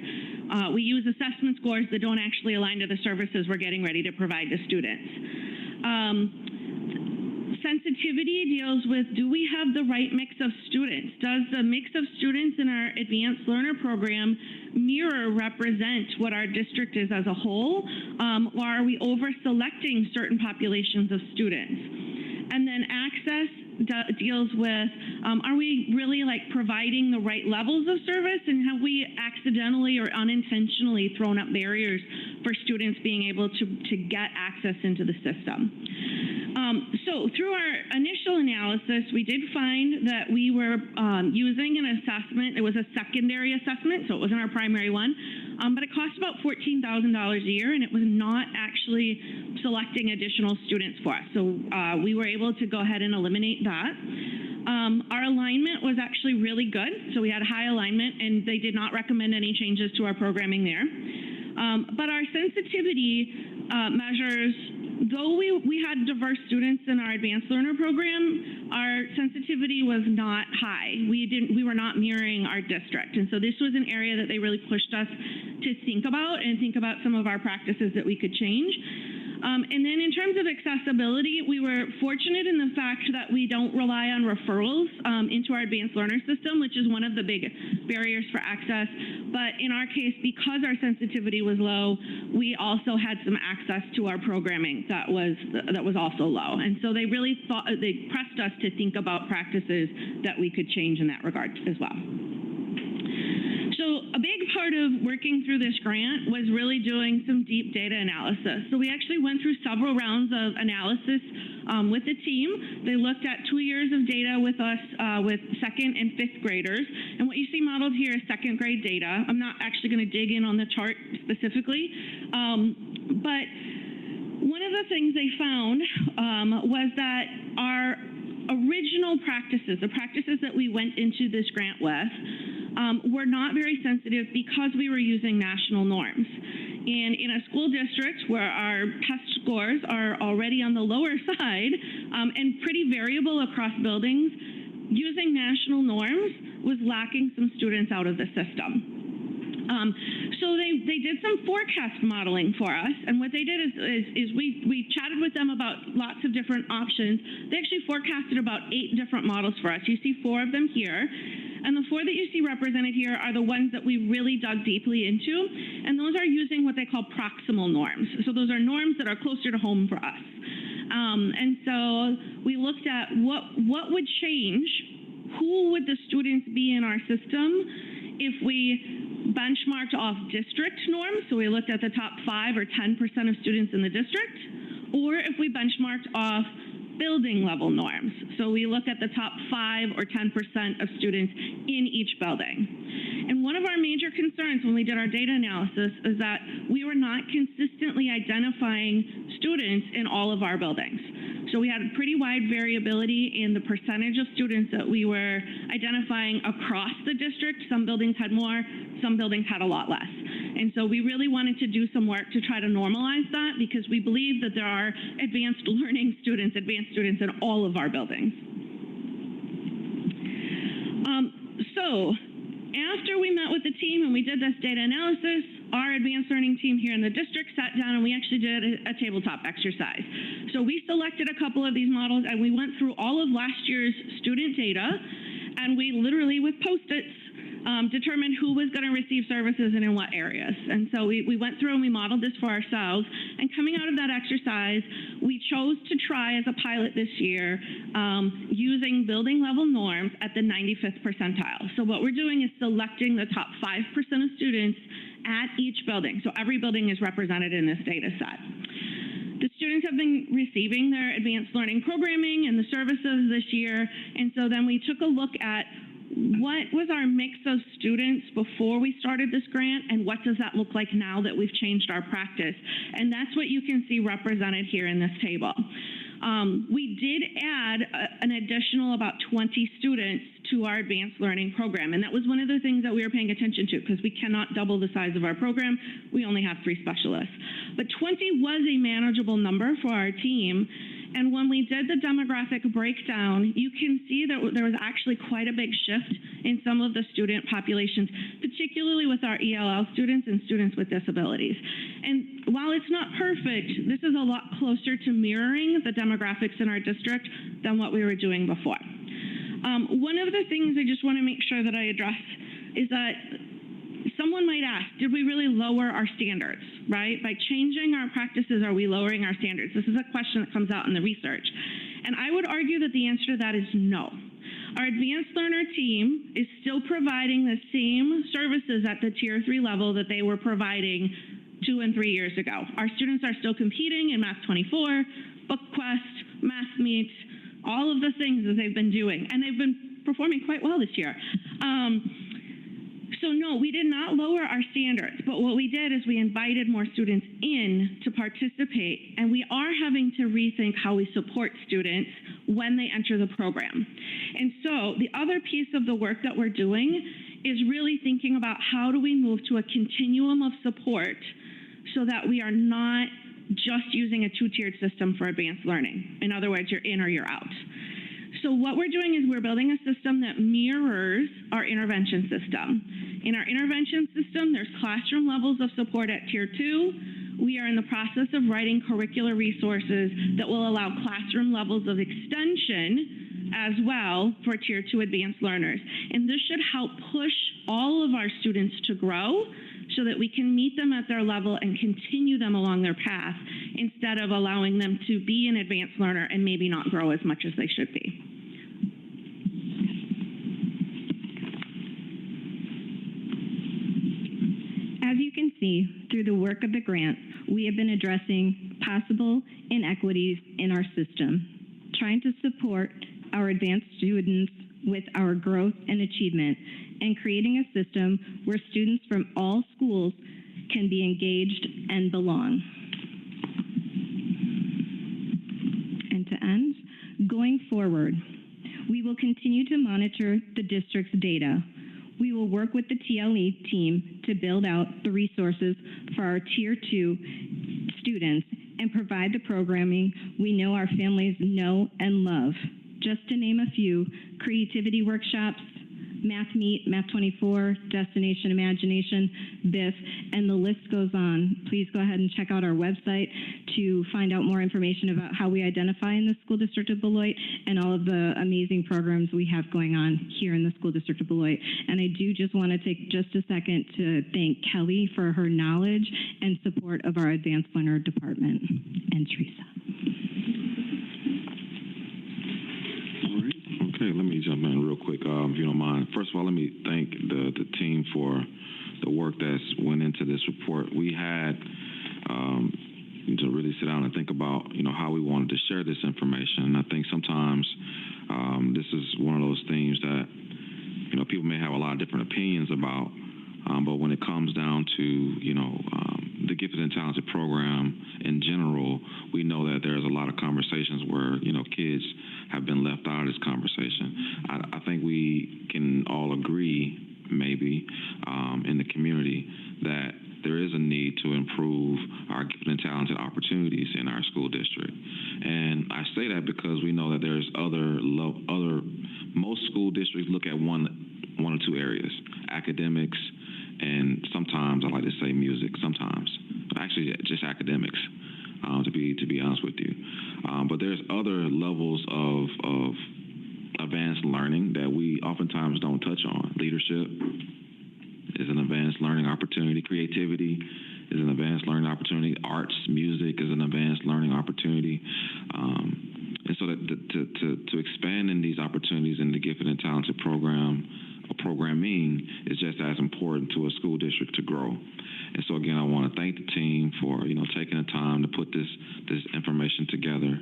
we use assessment scores that don't actually align to the services we're getting ready to provide to students. sensitivity deals with, do we have the right mix of students? Does the mix of students in our advanced learner program represent what our district is as a whole? Or are we over-selecting certain populations of students? And then access deals with, are we really like providing the right levels of service, and have we accidentally or unintentionally thrown up barriers for students being able to get access into the system? So through our initial analysis, we did find that we were using an assessment. It was a secondary assessment, so it wasn't our primary one, but it cost about $14,000 a year, and it was not actually selecting additional students for us. So we were able to go ahead and eliminate that. Our alignment was actually really good, so we had high alignment, and they did not recommend any changes to our programming there. But our sensitivity measures, though we had diverse students in our advanced learner program, our sensitivity was not high. We were not mirroring our district. And so this was an area that they really pushed us to think about some of our practices that we could change. And then in terms of accessibility, we were fortunate in the fact that we don't rely on referrals into our advanced learner system, which is one of the big barriers for access. But in our case, because our sensitivity was low, we also had some access to our programming that was also low. And so they really they pressed us to think about practices that we could change in that regard as well. So a big part of working through this grant was really doing some deep data analysis. So we actually went through several rounds of analysis with the team. They looked at 2 years of data with us with 2nd and 5th graders. And what you see modeled here is 2nd grade data. I'm not actually going to dig in on the chart specifically, but one of the things they found was that our original practices, the practices that we went into this grant with, were not very sensitive because we were using national norms. And in a school district where our test scores are already on the lower side and pretty variable across buildings, using national norms was locking some students out of the system. So they did some forecast modeling for us, and what they did is we chatted with them about lots of different options. They actually forecasted about 8 different models for us. You see 4 of them here, and the 4 that you see represented here are the ones that we really dug deeply into, and those are using what they call proximal norms. So those are norms that are closer to home for us. And so we looked at what would change, who would the students be in our system if we benchmarked off district norms, so we looked at the top 5 or 10% of students in the district, or if we benchmarked off building level norms. So we looked at the top 5 or 10% of students in each building. And one of our major concerns when we did our data analysis is that we were not consistently identifying students in all of our buildings. So we had a pretty wide variability in the percentage of students that we were identifying across the district. Some buildings had more, some buildings had a lot less. And so we really wanted to do some work to try to normalize that, because we believe that there are advanced learning students, advanced students in all of our buildings. So after we met with the team and we did this data analysis, our advanced learning team here in the district sat down and we actually did a tabletop exercise. So we selected a couple of these models and we went through all of last year's student data, and we literally with Post-its determined who was going to receive services and in what areas. And so we went through and we modeled this for ourselves. And coming out of that exercise, we chose to try as a pilot this year using building level norms at the 95th percentile. So what we're doing is selecting the top 5% of students at each building. So every building is represented in this data set. The students have been receiving their advanced learning programming and the services this year. And so then we took a look at what was our mix of students before we started this grant, and what does that look like now that we've changed our practice? And that's what you can see represented here in this table. We did add an additional about 20 students to our advanced learning program, and that was one of the things that we were paying attention to, because we cannot double the size of our program. We only have 3 specialists. But 20 was a manageable number for our team. And when we did the demographic breakdown, you can see that there was actually quite a big shift in some of the student populations, particularly with our ELL students and students with disabilities. And while it's not perfect, this is a lot closer to mirroring the demographics in our district than what we were doing before. One of the things I just want to make sure that I address is that someone might ask, did we really lower our standards, right? By changing our practices, are we lowering our standards? This is a question that comes out in the research. And I would argue that the answer to that is no. Our advanced learner team is still providing the same services at the tier 3 level that they were providing 2 and 3 years ago. Our students are still competing in Math 24, BookQuest, Math Meet, all of the things that they've been doing. And they've been performing quite well this year. So no, we did not lower our standards, but what we did is we invited more students in to participate, and we are having to rethink how we support students when they enter the program. And so the other piece of the work that we're doing is really thinking about how do we move to a continuum of support so that we are not just using a 2-tiered system for advanced learning. In other words, you're in or you're out. So what we're doing is we're building a system that mirrors our intervention system. In our intervention system, there's classroom levels of support at tier 2. We are in the process of writing curricular resources that will allow classroom levels of extension as well for tier 2 advanced learners. And this should help push all of our students to grow so that we can meet them at their level and continue them along their path instead of allowing them to be an advanced learner and maybe not grow as much as they should be. As you can see, through the work of the grant, we have been addressing possible inequities in our system, trying to support our advanced students with our growth and achievement, and creating a system where students from all schools can be engaged and belong. And to end, going forward, we will continue to monitor the district's data. We will work with the TLE team to build out the resources for our Tier 2 students and provide the programming we know our families know and love. Just to name a few, creativity workshops, Math Meet, Math 24, Destination Imagination, BIF, and the list goes on. Please go ahead and check out our website to find out more information about how we identify in the School District of Beloit and all of the amazing programs we have going on here in the School District of Beloit. And I do just want to take just a second to thank Kelly for her knowledge and support of our Advanced Learner Department. And Teresa. Okay, let me jump in real quick, if you don't mind. First of all, let me thank the team for the work that's went into this report. We had to really sit down and think about, how we wanted to share this information. And I think sometimes this is one of those things that, people may have a lot of different opinions about. But when it comes down to, the Gifted and Talented program in general, we know that there's a lot of conversations where, kids have been left out of this conversation. I think we can all agree, maybe, in the community that there is a need to improve our gifted and talented opportunities in our school district. And I say that because we know that there's most school districts look at one or two areas, academics, and sometimes I like to say music, sometimes. Actually, just academics, to be honest with you. But there's other levels of advanced learning that we oftentimes don't touch on. Leadership is an advanced learning opportunity. Creativity is an advanced learning opportunity. Arts, music is an advanced learning opportunity. And so to expand in these opportunities in the Gifted and Talented program, programming is just as important to a school district to grow. And so again, I want to thank the team for taking the time to put this information together.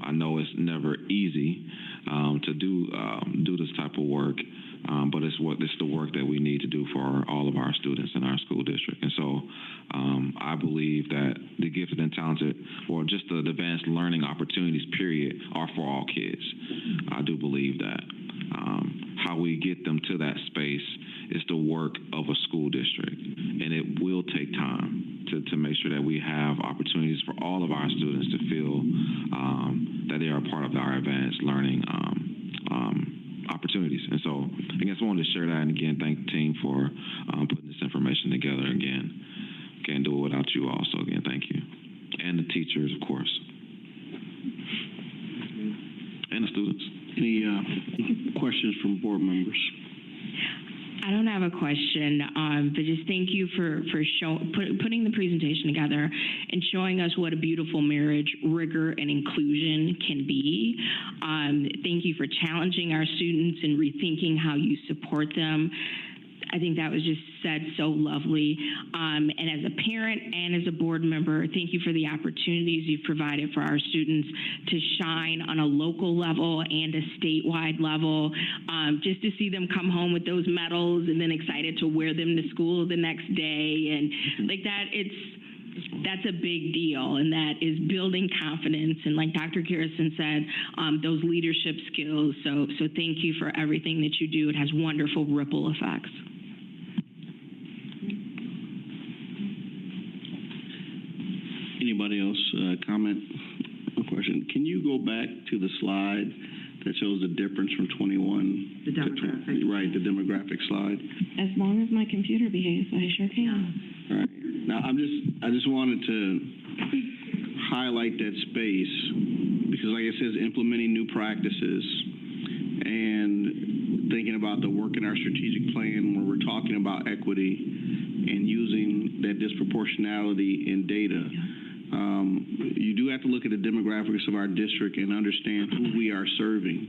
I know it's never easy to do this type of work, but it's the work that we need to do for all of our students in our school district. And so I believe that the gifted and talented, or just the advanced learning opportunities, period, are for all kids. I do believe that. How we get them to that space is the work of a school district, and it will take time. to make sure that we have opportunities for all of our students to feel that they are a part of our advanced learning opportunities. And so I guess I wanted to share that, and again, thank the team for putting this information together. Again, can't do it without you all, so again, thank you. And the teachers, of course. And the students. Any questions from board members? I don't have a question, but just thank you for putting the presentation together and showing us what a beautiful marriage rigor and inclusion can be. Thank you for challenging our students and rethinking how you support them. I think that was just said so lovely. And as a parent and as a board member, thank you for the opportunities you've provided for our students to shine on a local level and a statewide level. Just to see them come home with those medals and then excited to wear them to school the next day. And like that, that's a big deal, and that is building confidence. And like Dr. Garrison said, those leadership skills. So thank you for everything that you do. It has wonderful ripple effects. Anybody else comment or question? Can you go back to the slide that shows the difference from 21 the demographic. to 20? Right, the demographic slide. As long as my computer behaves, I sure can. All right. Now I just wanted to highlight that space because, like it says, implementing new practices and thinking about the work in our strategic plan where we're talking about equity and using that disproportionality in data. You do have to look at the demographics of our district and understand who we are serving.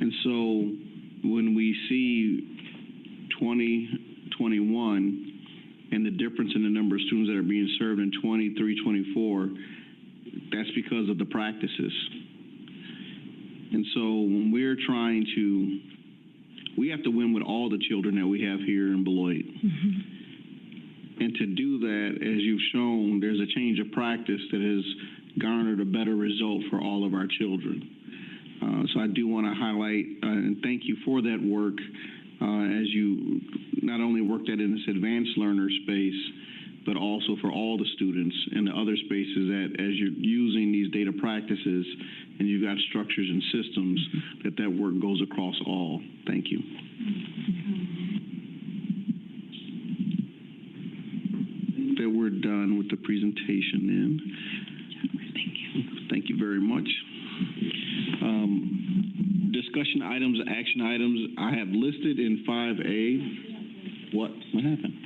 And so when we see 2021 and the difference in the number of students that are being served in 23, 24, that's because of the practices. And so when we're trying to, we have to win with all the children that we have here in Beloit. Mm-hmm. And to do that, as you've shown, there's a change of practice that has garnered a better result for all of our children. So I do want to highlight and thank you for that work as you not only work that in this advanced learner space, but also for all the students in the other spaces that as you're using these data practices and you've got structures and systems, that work goes across all. Thank you. That we're done with the presentation then. Thank you. Thank you very much. Discussion items, action items, I have listed in 5A. What happened?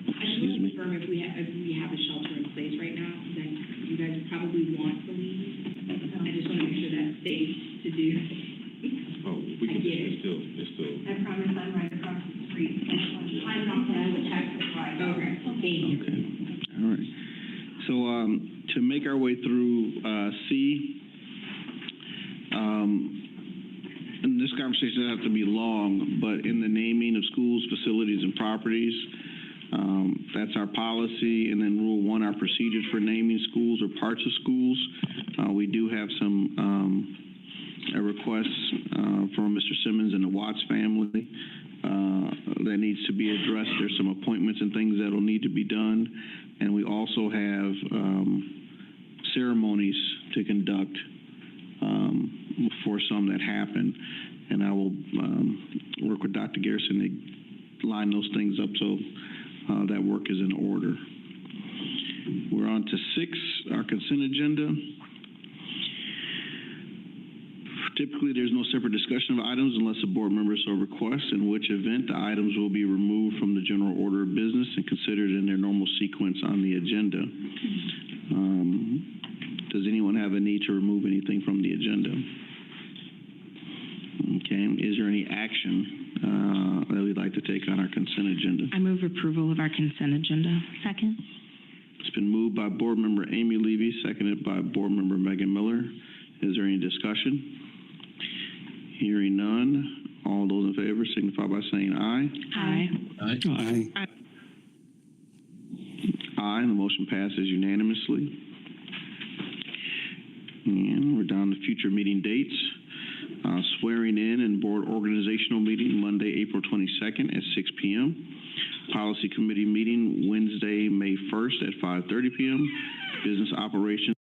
Excuse me. Confirm if we have a shelter in place right now, then you guys probably want to leave. I just want to make sure that's safe to do. Oh, we can, it's still. I promise I'm right across the street. I'm not going to check the slide. Okay. Thank you. Okay. All right. So to make our way through C, and this conversation doesn't have to be long, but in the naming of schools, facilities, and properties, that's our policy. And then Rule 1, our procedures for naming schools or parts of schools. We do have some requests from Mr. Simmons and the Watts family that needs to be addressed. There's some appointments and things that will need to be done. And we also have ceremonies to conduct for some that happen. And I will work with Dr. Garrison to line those things up so that work is in order. We're on to 6, our consent agenda. Typically, there's no separate discussion of items unless a board member so requests, in which event the items will be removed from the general order of business and considered in their normal sequence on the agenda. Does anyone have a need to remove anything from the agenda? Okay. Is there any action that we'd like to take on our consent agenda? I move approval of our consent agenda. Second. It's been moved by Board Member Amy Levy, seconded by Board Member Megan Miller. Is there any discussion? Hearing none. All those in favor signify by saying aye. Aye. Aye. Aye. Aye, and the motion passes unanimously. And we're down to future meeting dates. Swearing in and board organizational meeting Monday, April 22nd at 6 p.m. Policy Committee meeting Wednesday, May 1st at 5:30 p.m. Business Operations